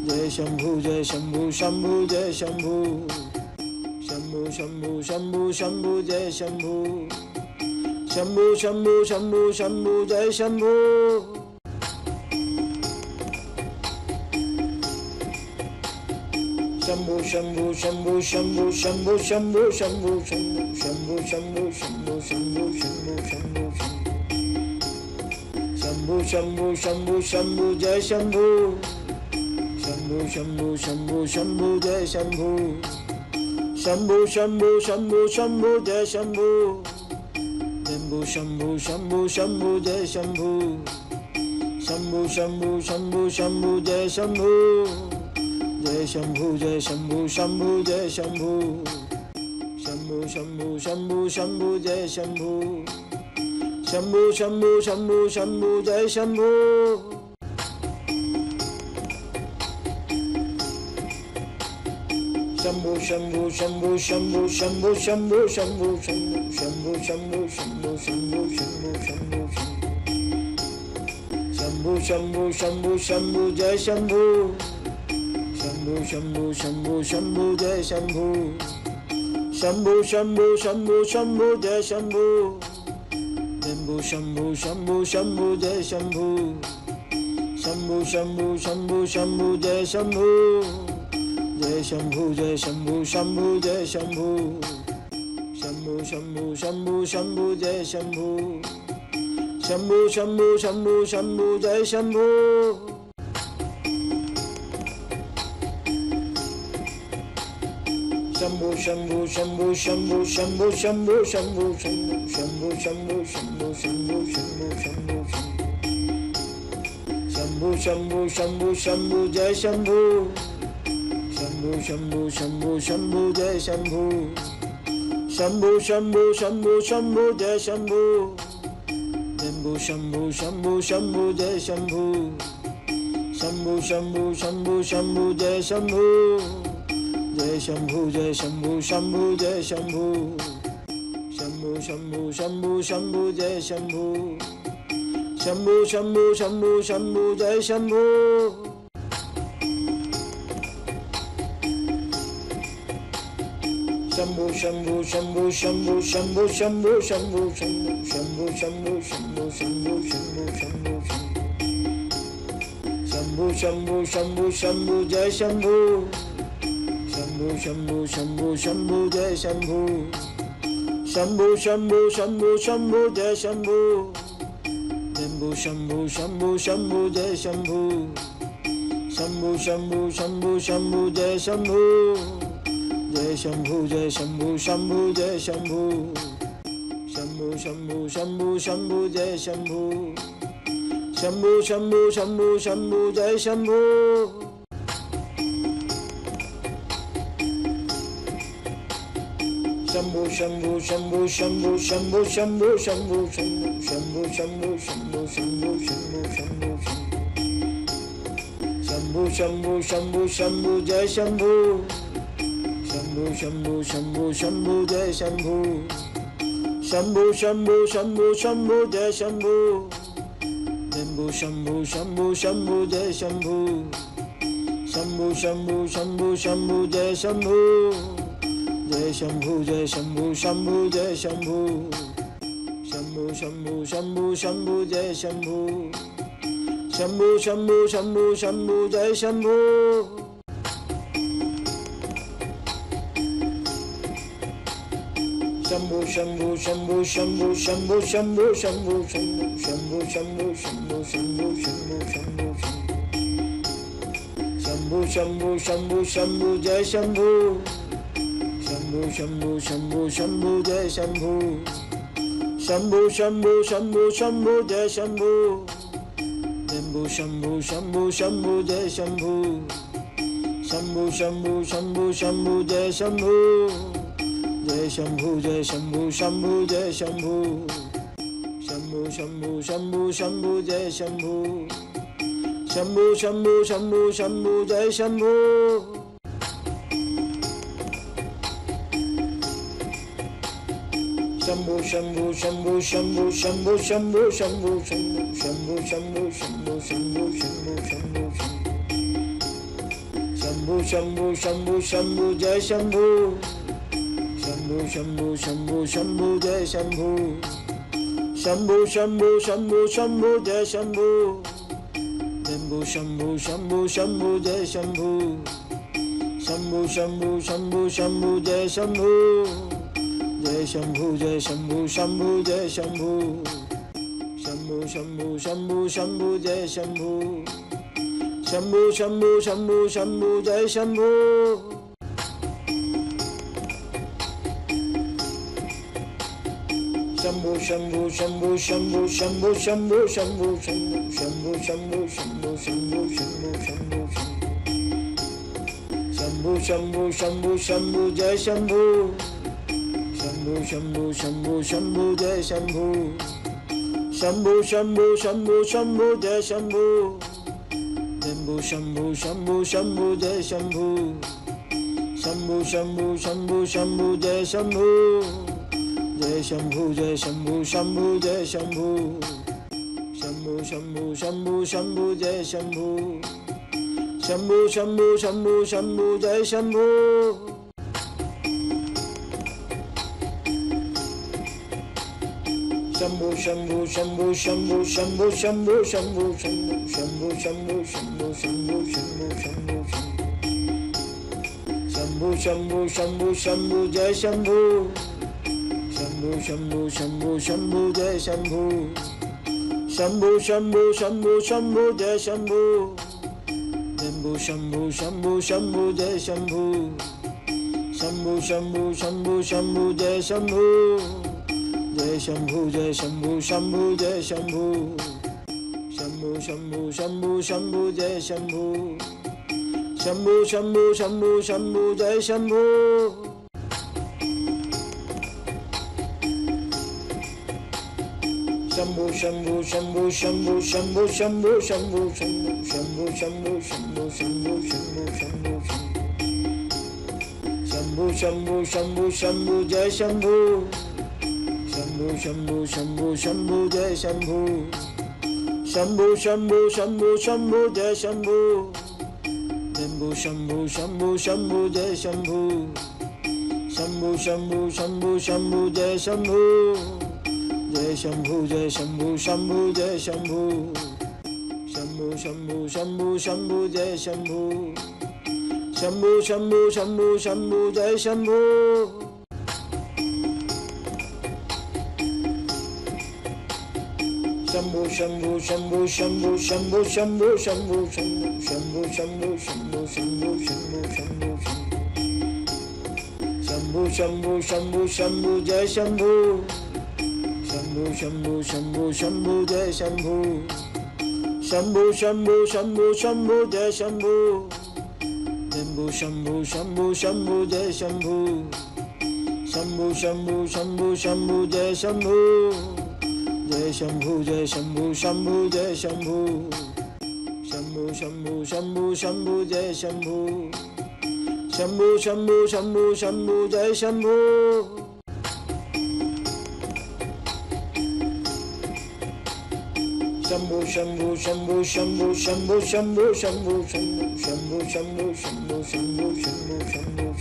Jai Shambhu Jai Shambhu Shambhu Jai Shambhu Shambhu Shambhu Shambhu Shambhu Jai Shambhu Shambhu Shambhu Shambhu Shambhu Jai Shambhu Shambhu Shambhu Shambhu Shambhu Shambhu Shambhu Shambhu Shambhu Shambhu Shambhu Shambhu Shambhu Shambhu Shambhu Shambhu Shambhu Shambhu Jai Shambhu Shambhu Shambhu Shambhu Shambhu Jai Shambhu Shambhu Shambhu Shambhu Shambhu Jai Shambhu Shambhu Shambhu Shambhu Shambhu Jai Shambhu Shambhu Shambhu Shambhu Shambhu Jai Shambhu Jai Shambhu Jai Shambhu Shambhu Jai Shambhu Shambhu Shambhu Shambhu Shambhu Jai Shambhu Shambhu Shambhu Shambhu Shambhu Jai Shambhu Shambhu Shambhu Shambhu Shambhu Shambhu Shambhu Shambhu Shambhu Shambhu Shambhu Shambhu Shambhu Shambhu Shambhu Shambhu Shambhu Shambhu Jai Shambhu Shambhu Shambhu Shambhu Shambhu Jai Shambhu Shambhu Shambhu Shambhu Shambhu Jai Shambhu Shambhu Shambhu Shambhu Shambhu Jai Shambhu Shambhu Shambhu Shambhu Shambhu Jai Shambhu Jai Shambhu Jai Shambhu Shambhu Jai Shambhu Shambhu Shambhu Shambhu Shambhu Jai Shambhu Shambhu Shambhu Shambhu Shambhu Jai Shambhu Shambhu Shambhu Shambhu Shambhu Shambhu Shambhu Shambhu Shambhu Shambhu Shambhu Shambhu Shambhu Shambhu Shambhu Shambhu Shambhu Shambhu Jai Shambhu Shambhu Shambhu Shambhu Shambhu Jai Shambhu Shambhu Shambhu Shambhu Shambhu Jai Shambhu Shambhu Shambhu Shambhu Shambhu Jai Shambhu Shambhu Shambhu Shambhu Shambhu Jai Shambhu Jai Shambhu Jai Shambhu Shambhu Jai Shambhu Shambhu Shambhu Shambhu Shambhu Jai Shambhu Shambhu Shambhu Shambhu Shambhu Jai Shambhu Shambhu Shambhu Shambhu Shambhu Shambhu Shambhu Shambhu Shambhu Shambhu Shambhu Shambhu Shambhu Shambhu Shambhu Shambhu Shambhu Jai Shambhu Shambhu Shambhu Shambhu Shambhu Jai Shambhu Shambhu Shambhu Shambhu Shambhu Jai Shambhu Shambhu Shambhu Shambhu Shambhu Jai Shambhu Shambhu Shambhu Shambhu Shambhu Jai Shambhu Jai Shambhu Jai Shambhu Shambhu Jai Shambhu Shambhu Shambhu Shambhu Shambhu Jai Shambhu Shambhu Shambhu Shambhu Shambhu Jai Shambhu Shambhu Shambhu Shambhu Shambhu Shambhu Shambhu Shambhu Shambhu Shambhu Shambhu Shambhu Shambhu Shambhu Shambhu Shambhu Shambhu Jai Shambhu Shambhu Shambhu Shambhu Shambhu Jai Shambhu Shambhu Shambhu Shambhu Shambhu Jai Shambhu Shambhu Shambhu Shambhu Shambhu Jai Shambhu Shambhu Shambhu Shambhu Shambhu Jai Shambhu Jai Shambhu Jai Shambhu Shambhu Jai Shambhu Shambhu Shambhu Shambhu Shambhu Jai Shambhu Shambhu Shambhu Shambhu Shambhu Jai Shambhu Shambhu Shambhu Shambhu Shambhu Shambhu Shambhu Shambhu Shambhu Shambhu Shambhu Shambhu Shambhu Shambhu Shambhu Shambhu Shambhu Jai Shambhu Shambhu Shambhu Shambhu Shambhu Jai Shambhu Shambhu Shambhu Shambhu Shambhu Jai Shambhu Shambhu Shambhu Shambhu Shambhu Jai Shambhu Shambhu Shambhu Shambhu Shambhu Jai Shambhu Jai Shambhu Jai Shambhu Shambhu Jai Shambhu Shambhu Shambhu Shambhu Shambhu Jai Shambhu Shambhu Shambhu Shambhu Shambhu Jai Shambhu Shambhu Shambhu Shambhu Shambhu Shambhu Shambhu Shambhu Shambhu Shambhu Shambhu Shambhu Shambhu Shambhu Shambhu Shambhu Shambhu Jai Shambhu Shambhu Shambhu Shambhu Shambhu Jai Shambhu Shambhu Shambhu Shambhu Shambhu Jai Shambhu Shambhu Shambhu Shambhu Shambhu Jai Shambhu Shambhu Shambhu Shambhu Shambhu Jai Shambhu Jai Shambhu Jai Shambhu Shambhu Jai Shambhu Shambhu Shambhu Shambhu Shambhu Jai Shambhu Shambhu Shambhu Shambhu Shambhu Jai Shambhu Shambhu Shambhu Shambhu Shambhu Shambhu Shambhu Shambhu Shambhu Shambhu Shambhu Shambhu Shambhu Shambhu Shambhu Shambhu Shambhu Jai Shambhu Shambhu Shambhu Shambhu Shambhu Jai Shambhu Shambhu Shambhu Shambhu Shambhu Jai Shambhu Shambhu Shambhu Shambhu Shambhu Jai Shambhu Shambhu Shambhu Shambhu Shambhu Jai Shambhu Jai Shambhu Jai Shambhu Shambhu Jai Shambhu Shambhu Shambhu Shambhu Shambhu Jai Shambhu Shambhu Shambhu Shambhu Shambhu Jai Shambhu Shambhu Shambhu Shambhu Shambhu Shambhu Shambhu Shambhu Shambhu Shambhu Shambhu Shambhu Shambhu Shambhu Shambhu Shambhu Shambhu Shambhu Jai Shambhu Shambhu Shambhu Shambhu Shambhu Jai Shambhu Shambhu Shambhu Shambhu Shambhu Jai Shambhu Shambhu Shambhu Shambhu Shambhu Jai Shambhu Shambhu Shambhu Shambhu Shambhu Jai Shambhu Jai Shambhu Jai Shambhu Shambhu Jai Shambhu Shambhu Shambhu Shambhu Shambhu Jai Shambhu Shambhu Shambhu Shambhu Shambhu Jai Shambhu Shambhu Shambhu Shambhu Shambhu Shambhu Shambhu Shambhu Shambhu Shambhu Shambhu Shambhu Shambhu Shambhu Shambhu Shambhu Shambhu Shambhu Jai Shambhu Shambhu Shambhu Shambhu Shambhu Jai Shambhu Shambhu Shambhu Shambhu Shambhu Jai Shambhu Shambhu Shambhu Shambhu Shambhu Jai Shambhu Shambhu Shambhu Shambhu Shambhu Jai Shambhu Jai Shambhu Jai Shambhu Shambhu Jai Shambhu Shambhu Shambhu Shambhu Shambhu Jai Shambhu Shambhu Shambhu Shambhu Shambhu Jai Shambhu Shambhu Shambhu Shambhu Shambhu Shambhu Shambhu Shambhu Shambhu Shambhu Shambhu Shambhu Shambhu Shambhu Shambhu Shambhu Shambhu Shambhu Jai Shambhu Shambhu Shambhu Shambhu Shambhu Jai Shambhu Shambhu Shambhu Shambhu Shambhu Jai Shambhu Shambhu Shambhu Shambhu Shambhu Jai Shambhu Shambhu Shambhu Shambhu Shambhu Jai Shambhu Jai Shambhu Jai Shambhu Shambhu Jai Shambhu Shambhu Shambhu Shambhu Shambhu Jai Shambhu Shambhu Shambhu Shambhu Shambhu Jai Shambhu Shambhu Shambhu Shambhu Shambhu Shambhu Shambhu Shambhu Shambhu Shambhu Shambhu Shambhu Shambhu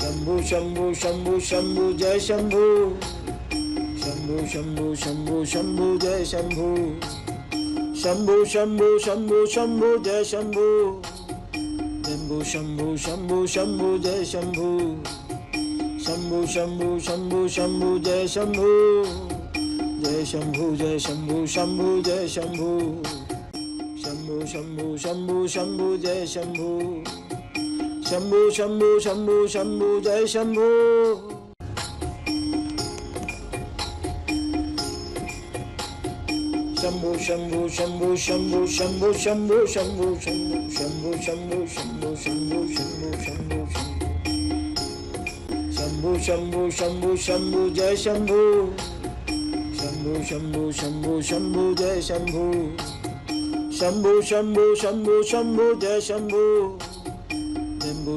Shambhu Shambhu Shambhu Shambhu Shambhu Jai Shambhu Shambhu Shambhu Shambhu Shambhu Jai Shambhu Shambhu Shambhu Shambhu Shambhu Jai Shambhu Shambhu Shambhu Shambhu Shambhu Jai Shambhu Shambhu Shambhu Shambhu Shambhu Jai Shambhu Jai Shambhu Jai Shambhu Shambhu Jai Shambhu Shambhu Shambhu Shambhu Shambhu Jai Shambhu Shambhu Shambhu Shambhu Shambhu Jai Shambhu Shambhu Shambhu Shambhu Shambhu Shambhu Shambhu Shambhu Shambhu Shambhu Shambhu Shambhu Shambhu Shambhu Shambhu Shambhu Shambhu Shambhu Jai Shambhu Shambhu Shambhu Shambhu Shambhu Jai Shambhu Shambhu Shambhu Shambhu Shambhu Jai Shambhu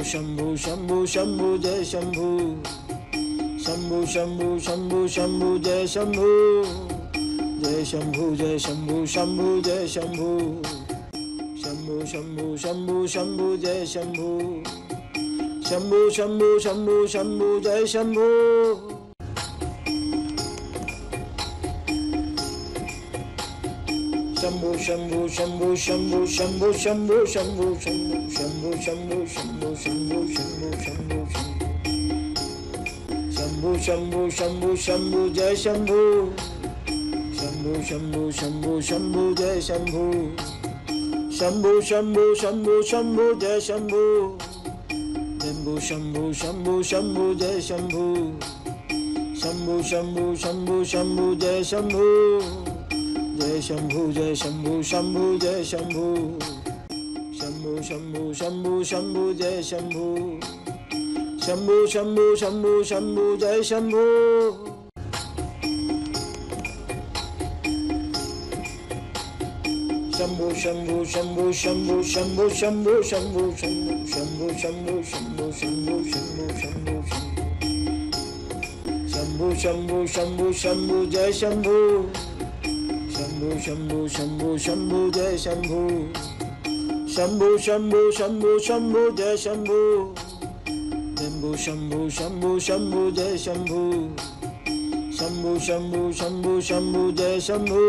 Shambhu Shambhu Shambhu Shambhu Jai Shambhu Shambhu Shambhu Shambhu Shambhu Jai Shambhu Jai Shambhu Jai Shambhu Shambhu Jai Shambhu Shambhu Shambhu Shambhu Shambhu Jai Shambhu Shambhu Shambhu Shambhu Shambhu Jai Shambhu Shambhu Shambhu Shambhu Shambhu Shambhu Shambhu Shambhu Shambhu Shambhu Shambhu Shambhu Shambhu Shambhu Shambhu Shambhu Shambhu Shambhu Jai Shambhu Shambhu Shambhu Shambhu Shambhu Jai Shambhu Shambhu Shambhu Shambhu Shambhu Jai Shambhu Shambhu Shambhu Shambhu Shambhu Jai Shambhu Shambhu Shambhu Shambhu Shambhu Jai Shambhu Jai Shambhu Jai Shambhu Shambhu Jai Shambhu Shambhu Shambhu Shambhu Shambhu Jai Shambhu Shambhu Shambhu Shambhu Shambhu Jai Shambhu Shambhu Shambhu Shambhu Shambhu Shambhu Shambhu Shambhu Shambhu Shambhu Shambhu Shambhu Shambhu Shambhu Shambhu Shambhu Shambhu Shambhu Jai Shambhu Shambhu Shambhu Shambhu Shambhu Jai Shambhu Shambhu Shambhu Shambhu Shambhu Jai Shambhu Shambhu Shambhu Shambhu Shambhu Jai Shambhu Shambhu Shambhu Shambhu Shambhu Jai Shambhu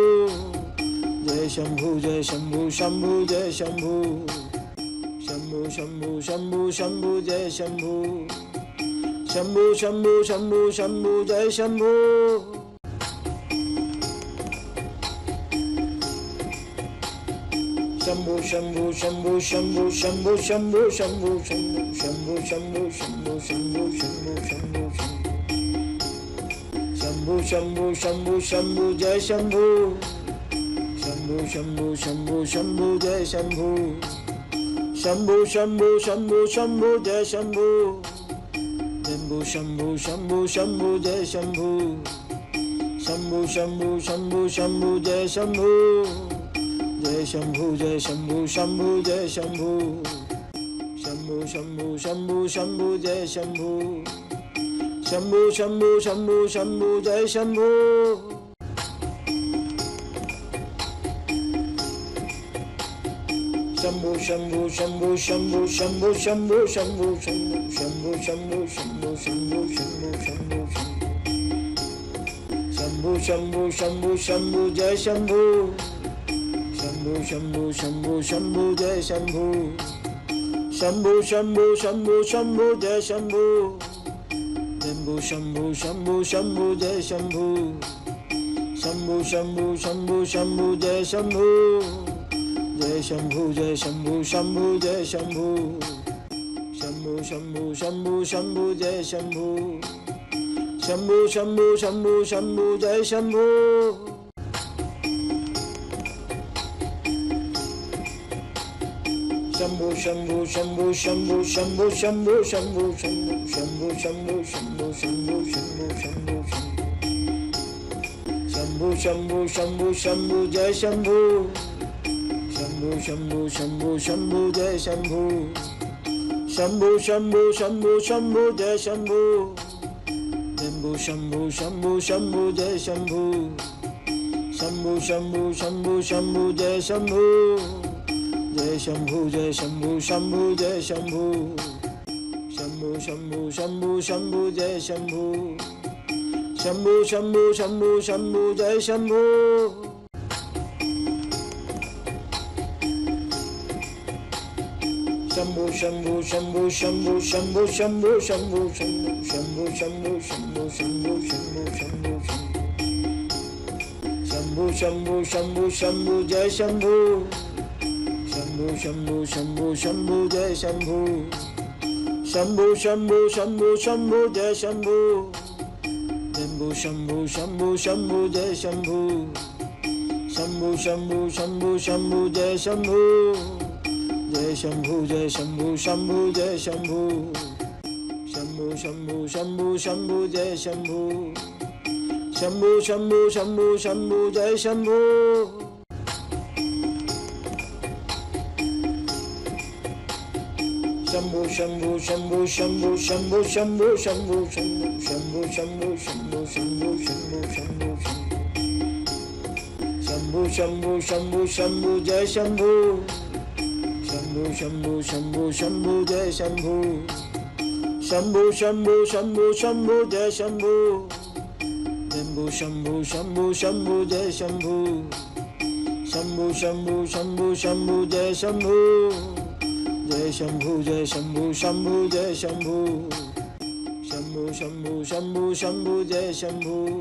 Jai Shambhu Jai Shambhu Shambhu Jai Shambhu Shambhu Shambhu Shambhu Shambhu Jai Shambhu Shambhu Shambhu Shambhu Shambhu Jai Shambhu Shambhu Shambhu Shambhu Shambhu Shambhu Shambhu Shambhu Shambhu Shambhu Shambhu Shambhu Shambhu Shambhu Shambhu Shambhu Shambhu Jai Shambhu Shambhu Shambhu Shambhu Shambhu Jai Shambhu Shambhu Shambhu Shambhu Shambhu Jai Shambhu Shambhu Shambhu Shambhu Shambhu Jai Shambhu Shambhu Shambhu Shambhu Shambhu Jai Shambhu Jai Shambhu Jai Shambhu Shambhu Jai Shambhu Shambhu Shambhu Shambhu Shambhu Jai Shambhu Shambhu Shambhu Shambhu Shambhu Jai Shambhu Shambhu Shambhu Shambhu Shambhu Shambhu Shambhu Shambhu Shambhu Shambhu Shambhu Shambhu Shambhu Shambhu Shambhu Shambhu Shambhu Jai Shambhu Shambhu Shambhu Shambhu Shambhu Jai Shambhu Shambhu Shambhu Shambhu Shambhu Jai Shambhu Shambhu Shambhu Shambhu Shambhu Jai Shambhu Shambhu Shambhu Shambhu Shambhu Jai Shambhu Jai Shambhu Jai Shambhu Shambhu Jai Shambhu Shambhu Shambhu Shambhu Shambhu Jai Shambhu Shambhu Shambhu Shambhu Shambhu Jai Shambhu Shambhu Shambhu Shambhu Shambhu Shambhu Shambhu Shambhu Shambhu Shambhu Shambhu Shambhu Shambhu Shambhu Shambhu Shambhu Shambhu Jai Shambhu Shambhu Shambhu Shambhu Shambhu Jai Shambhu Shambhu Shambhu Shambhu Shambhu Jai Shambhu Shambhu Shambhu Shambhu Shambhu Jai Shambhu Shambhu Shambhu Shambhu Shambhu Jai Shambhu Jai Shambhu Jai Shambhu Shambhu Jai Shambhu Shambhu Shambhu Shambhu Shambhu Jai Shambhu Shambhu Shambhu Shambhu Shambhu Jai Shambhu Shambhu Shambhu Shambhu Shambhu Shambhu Shambhu Shambhu Shambhu Shambhu Shambhu Shambhu Shambhu Shambhu Shambhu Shambhu Jai Shambhu Shambhu Shambhu Shambhu Shambhu Jai Shambhu Shambhu Shambhu Shambhu Shambhu Jai Shambhu Shambhu Shambhu Shambhu Shambhu Jai Shambhu Shambhu Shambhu Shambhu Shambhu Jai Shambhu Jai Shambhu Jai Shambhu Shambhu Jai Shambhu Shambhu Shambhu Shambhu Shambhu Jai Shambhu Shambhu Shambhu Shambhu Shambhu Jai Shambhu Shambhu Shambhu Shambhu Shambhu Shambhu Shambhu Shambhu Shambhu Shambhu Shambhu Shambhu Shambhu Shambhu Shambhu Shambhu Jai Shambhu Shambhu Shambhu Shambhu Shambhu Jai Shambhu Shambhu Shambhu Shambhu Shambhu Jai Shambhu Shambhu Shambhu Shambhu Shambhu Jai Shambhu Shambhu Shambhu Shambhu Shambhu Jai Shambhu Jai Shambhu Jai Shambhu Shambhu Jai Shambhu Shambhu Shambhu Shambhu Shambhu Jai Shambhu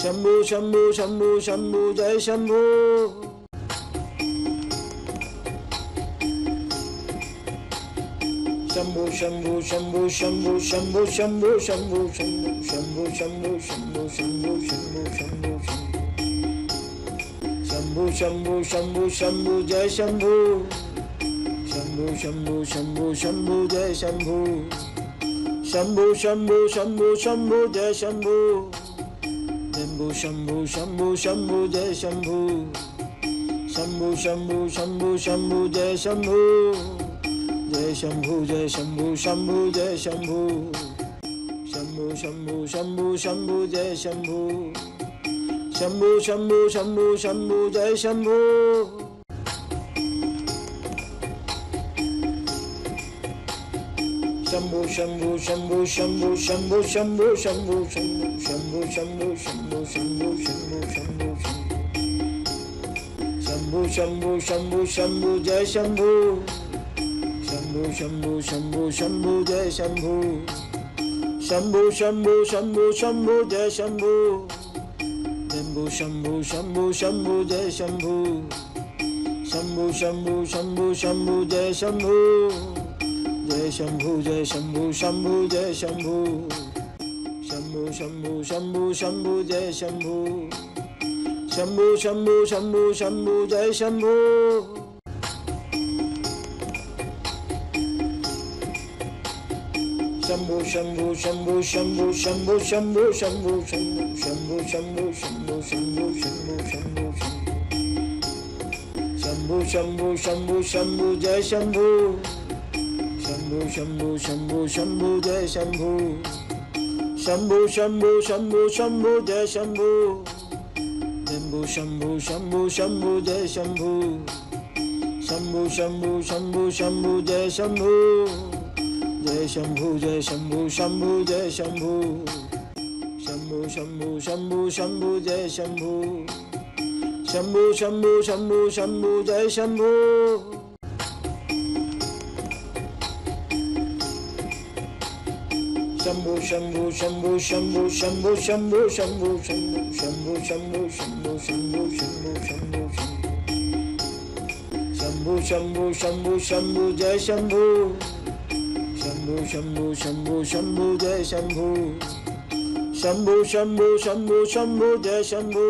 Shambhu Shambhu Shambhu Shambhu Jai Shambhu Shambhu Shambhu Shambhu Shambhu Shambhu Shambhu Shambhu Shambhu Shambhu Shambhu Shambhu Shambhu Shambhu Shambhu Shambhu Jai Shambhu Shambhu Shambhu Shambhu Shambhu Jai Shambhu Shambhu Shambhu Shambhu Shambhu Jai Shambhu Shambhu Shambhu Shambhu Shambhu Jai Shambhu Shambhu Shambhu Shambhu Shambhu Jai Shambhu Jai Shambhu Jai Shambhu Shambhu Jai Shambhu Shambhu Shambhu Shambhu Shambhu Jai Shambhu Shambhu Shambhu Shambhu Shambhu Jai Shambhu Shambhu Shambhu Shambhu Shambhu Shambhu Shambhu Shambhu Shambhu Shambhu Shambhu Shambhu Shambhu Shambhu Shambhu Shambhu Shambhu Shambhu Jai Shambhu Shambhu Shambhu Shambhu Shambhu Jai Shambhu Shambhu Shambhu Shambhu Shambhu Jai Shambhu Shambhu Shambhu Shambhu Shambhu Jai Shambhu Shambhu Shambhu Shambhu Shambhu Jai Shambhu Jai Shambhu Jai Shambhu Shambhu Jai Shambhu Shambhu Shambhu Shambhu Shambhu Jai Shambhu Shambhu Shambhu Shambhu Shambhu Jai Shambhu Shambhu Shambhu Shambhu Shambhu Shambhu Shambhu Shambhu Shambhu Shambhu Shambhu Shambhu Shambhu Shambhu Shambhu Shambhu Shambhu Shambhu Jai Shambhu Shambhu Shambhu Shambhu Shambhu Jai Shambhu Shambhu Shambhu Shambhu Shambhu Jai Shambhu Shambhu Shambhu Shambhu Shambhu Jai Shambhu Shambhu Shambhu Shambhu Shambhu Jai Shambhu Jai Shambhu Jai Shambhu Shambhu Jai Shambhu Shambhu Shambhu Shambhu Shambhu Jai Shambhu Shambhu Shambhu Shambhu Shambhu Jai Shambhu Shambhu Shambhu Shambhu Shambhu Shambhu Shambhu Shambhu Shambhu Shambhu Shambhu Shambhu Shambhu Shambhu Shambhu Shambhu Shambhu Shambhu Jai Shambhu Shambhu Shambhu Shambhu Shambhu Jai Shambhu Shambhu Shambhu Shambhu Shambhu Jai Shambhu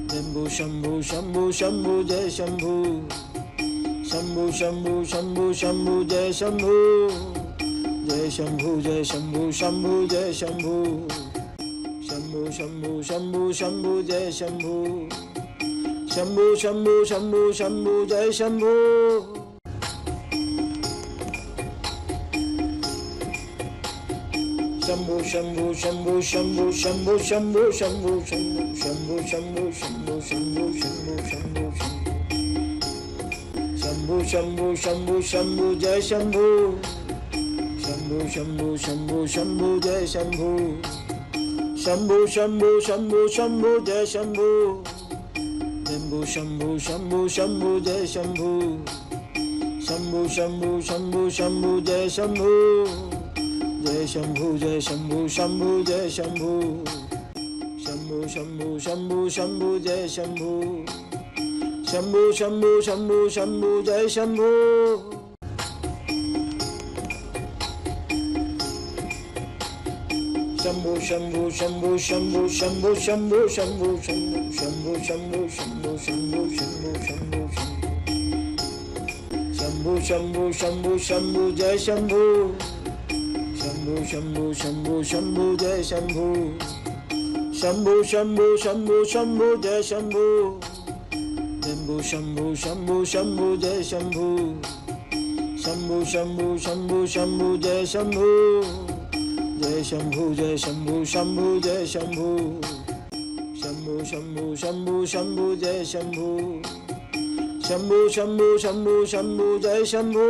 Shambhu Shambhu Shambhu Shambhu Jai Shambhu Shambhu Shambhu Shambhu Shambhu Jai Shambhu Jai Shambhu Jai Shambhu Shambhu Jai Shambhu Shambhu Shambhu Shambhu Shambhu Jai Shambhu Shambhu Shambhu Shambhu Shambhu Jai Shambhu Shambhu Shambhu Shambhu Shambhu Shambhu Shambhu Shambhu Shambhu Shambhu Shambhu Shambhu Shambhu Shambhu Shambhu Shambhu Shambhu Shambhu Jai Shambhu Shambhu Shambhu Shambhu Shambhu Jai Shambhu Shambhu Shambhu Shambhu Shambhu Jai Shambhu Shambhu Shambhu Shambhu Shambhu Jai Shambhu Shambhu Shambhu Shambhu Shambhu Jai Shambhu Jai Shambhu Jai Shambhu Shambhu Jai Shambhu Shambhu Shambhu Shambhu Shambhu Jai Shambhu Shambhu Shambhu Shambhu Shambhu Jai Shambhu Shambhu Shambhu Shambhu Shambhu Shambhu Shambhu Shambhu Shambhu Shambhu Shambhu Shambhu Shambhu Shambhu Shambhu Shambhu Shambhu Shambhu Jai Shambhu Shambhu Shambhu Shambhu Shambhu Jai Shambhu Shambhu Shambhu Shambhu Shambhu Jai Shambhu Shambhu Shambhu Shambhu Shambhu Jai Shambhu Shambhu Shambhu Shambhu Shambhu Jai Shambhu Jai Shambhu Jai Shambhu Shambhu Jai Shambhu Shambhu Shambhu Shambhu Shambhu Jai Shambhu Shambhu Shambhu Shambhu Shambhu Jai Shambhu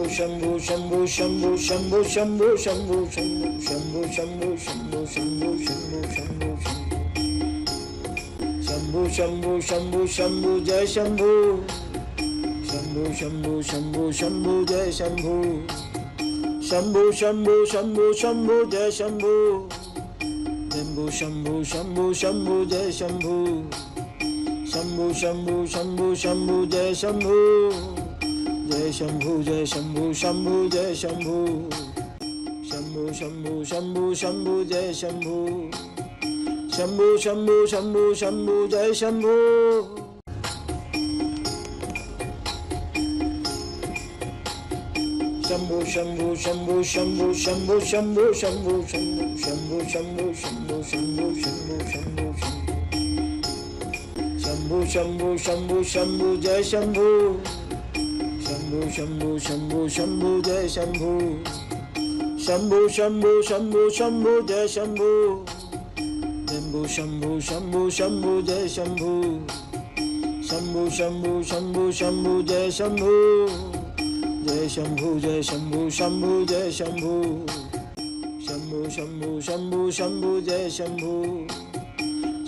Shambhu Shambhu Shambhu Shambhu Shambhu Shambhu Shambhu Shambhu Shambhu Shambhu Shambhu Shambhu Shambhu Shambhu Shambhu Shambhu Shambhu Jai Shambhu Shambhu Shambhu Shambhu Shambhu Jai Shambhu Shambhu Shambhu Shambhu Shambhu Jai Shambhu Shambhu Shambhu Shambhu Shambhu Jai Shambhu Shambhu Shambhu Shambhu Shambhu Jai Shambhu Jai Shambhu Jai Shambhu Shambhu Jai Shambhu Shambhu Shambhu Shambhu Shambhu Jai Shambhu Shambhu Shambhu Shambhu Shambhu Jai Shambhu Shambhu Shambhu Shambhu Shambhu Shambhu Shambhu Shambhu Shambhu Shambhu Shambhu Shambhu Shambhu Shambhu Shambhu Shambhu Shambhu Shambhu Jai Shambhu Shambhu Shambhu Shambhu Shambhu Jai Shambhu Shambhu Shambhu Shambhu Shambhu Jai Shambhu Shambhu Shambhu Shambhu Shambhu Jai Shambhu Shambhu Shambhu Shambhu Shambhu Jai Shambhu Jai Shambhu Jai Shambhu Shambhu Jai Shambhu Shambhu Shambhu Shambhu Shambhu Jai Shambhu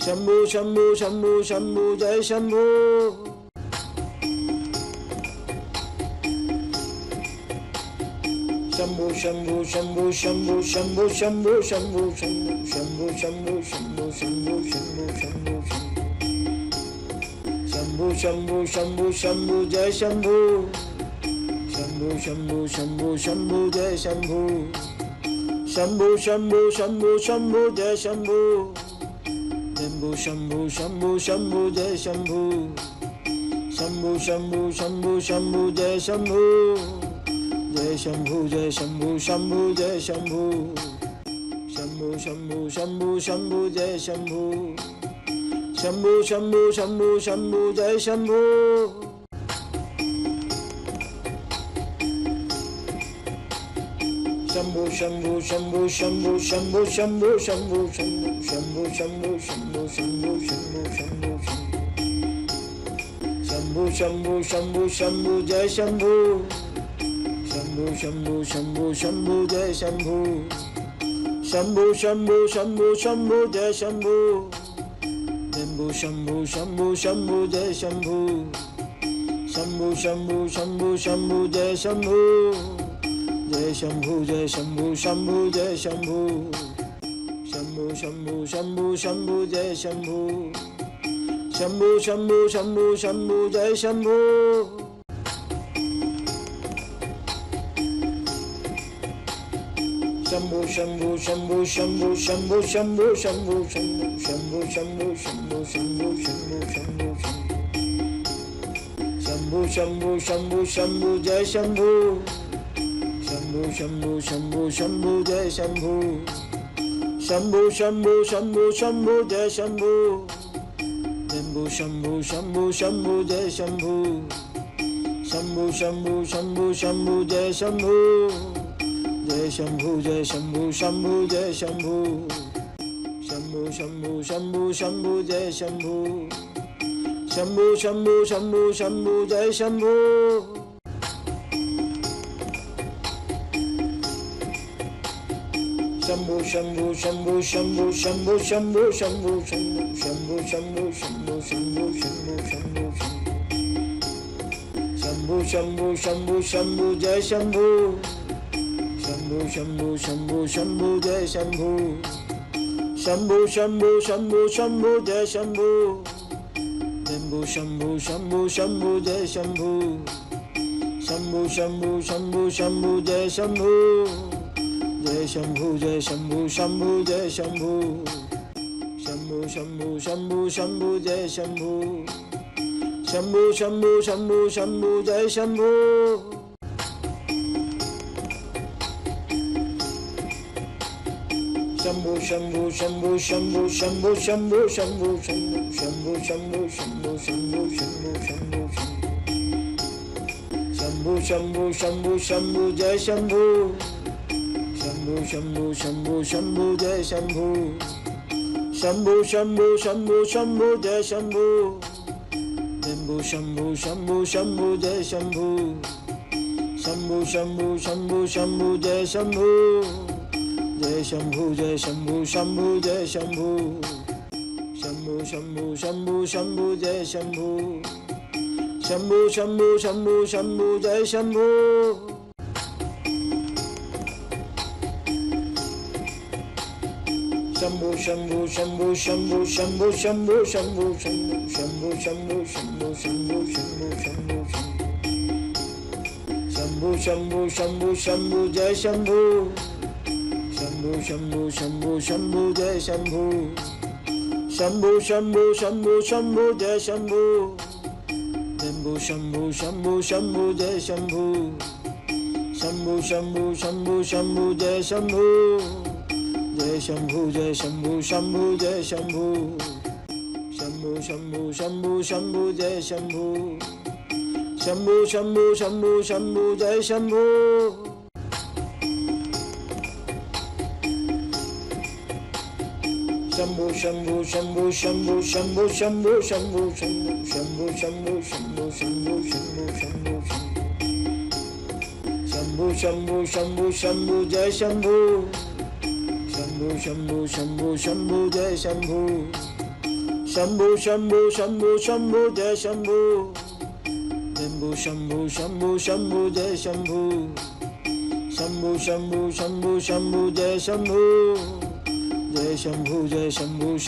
Shambhu Shambhu Shambhu Shambhu Jai Shambhu Shambhu Shambhu Shambhu Shambhu Shambhu Shambhu Shambhu Shambhu Shambhu Shambhu Shambhu Shambhu Shambhu Shambhu Shambhu Shambhu Shambhu Jai Shambhu Shambhu Shambhu Shambhu Shambhu Jai Shambhu Shambhu Shambhu Shambhu Shambhu Jai Shambhu Shambhu Shambhu Shambhu Shambhu Jai Shambhu Shambhu Shambhu Shambhu Shambhu Jai Shambhu Jai Shambhu Jai Shambhu Shambhu Jai Shambhu Shambhu Shambhu Shambhu Shambhu Jai Shambhu Shambhu Shambhu Shambhu Shambhu Jai Shambhu Shambhu Shambhu Shambhu Shambhu Shambhu Shambhu Shambhu Shambhu Shambhu Shambhu Shambhu Shambhu Shambhu Shambhu Shambhu Shambhu Jai Shambhu Shambhu Shambhu Shambhu Shambhu Jai Shambhu Shambhu Shambhu Shambhu Shambhu Jai Shambhu Shambhu Shambhu Shambhu Shambhu Jai Shambhu Shambhu Shambhu Shambhu Shambhu Jai Shambhu Jai Shambhu Jai Shambhu Shambhu Jai Shambhu Shambhu Shambhu Shambhu Shambhu Jai Shambhu Shambhu Shambhu Shambhu Shambhu Jai Shambhu Shambhu Shambhu Shambhu Shambhu Shambhu Shambhu Shambhu Shambhu Shambhu Shambhu Shambhu Shambhu Shambhu Shambhu Shambhu Shambhu Jai Shambhu Shambhu Shambhu Shambhu Shambhu Jai Shambhu Shambhu Shambhu Shambhu Shambhu Jai Shambhu Shambhu Shambhu Shambhu Shambhu Jai Shambhu Shambhu Shambhu Shambhu Shambhu Jai Shambhu Jai Shambhu Jai Shambhu Shambhu Jai Shambhu Shambhu Shambhu Shambhu Shambhu Jai Shambhu Shambhu Shambhu Shambhu Shambhu Jai Shambhu Shambhu Shambhu Shambhu Shambhu Shambhu Shambhu Shambhu Shambhu Shambhu Shambhu Shambhu Shambhu Shambhu Shambhu Shambhu Shambhu Jai Shambhu Shambhu Shambhu Shambhu Shambhu Jai Shambhu Shambhu Shambhu Shambhu Shambhu Jai Shambhu Shambhu Shambhu Shambhu Shambhu Jai Shambhu Shambhu Shambhu Shambhu Shambhu Jai Shambhu Jai Shambhu Jai Shambhu Shambhu Jai Shambhu Shambhu Shambhu Shambhu Shambhu Jai Shambhu Shambhu Shambhu Shambhu Shambhu Jai Shambhu Shambhu Shambhu Shambhu Shambhu Shambhu Shambhu Shambhu Shambhu Shambhu Shambhu Shambhu Shambhu Shambhu Shambhu Shambhu Jai Shambhu Shambhu Shambhu Shambhu Shambhu Jai Shambhu Shambhu Shambhu Shambhu Shambhu Jai Shambhu Shambhu Shambhu Shambhu Shambhu Jai Shambhu Shambhu Shambhu Shambhu Shambhu Jai Shambhu Jai Shambhu Jai Shambhu Shambhu Jai Shambhu Shambhu Shambhu Shambhu Shambhu Jai Shambhu Shambhu Shambhu Shambhu Shambhu Jai Shambhu Shambhu Shambhu Shambhu Shambhu Shambhu Shambhu Shambhu Shambhu Shambhu Shambhu Shambhu Shambhu Shambhu Shambhu Shambhu Jai Shambhu Shambhu Shambhu Shambhu Shambhu Jai Shambhu Shambhu Shambhu Shambhu Shambhu Jai Shambhu Shambhu Shambhu Shambhu Shambhu Jai Shambhu Shambhu Shambhu Shambhu Shambhu Jai Shambhu Jai Shambhu Jai Shambhu Shambhu Jai Shambhu Shambhu Shambhu Shambhu Shambhu Jai Shambhu Shambhu Shambhu Shambhu Shambhu Jai Shambhu Shambhu Shambhu Shambhu Shambhu Shambhu Shambhu Shambhu Shambhu Shambhu Shambhu Shambhu Shambhu Shambhu Shambhu Shambhu Shambhu Shambhu Jai Shambhu Shambhu Shambhu Shambhu Shambhu Jai Shambhu Shambhu Shambhu Shambhu Shambhu Jai Shambhu Shambhu Shambhu Shambhu Shambhu Jai Shambhu Shambhu Shambhu Shambhu Shambhu Jai Shambhu Jai Shambhu Jai Shambhu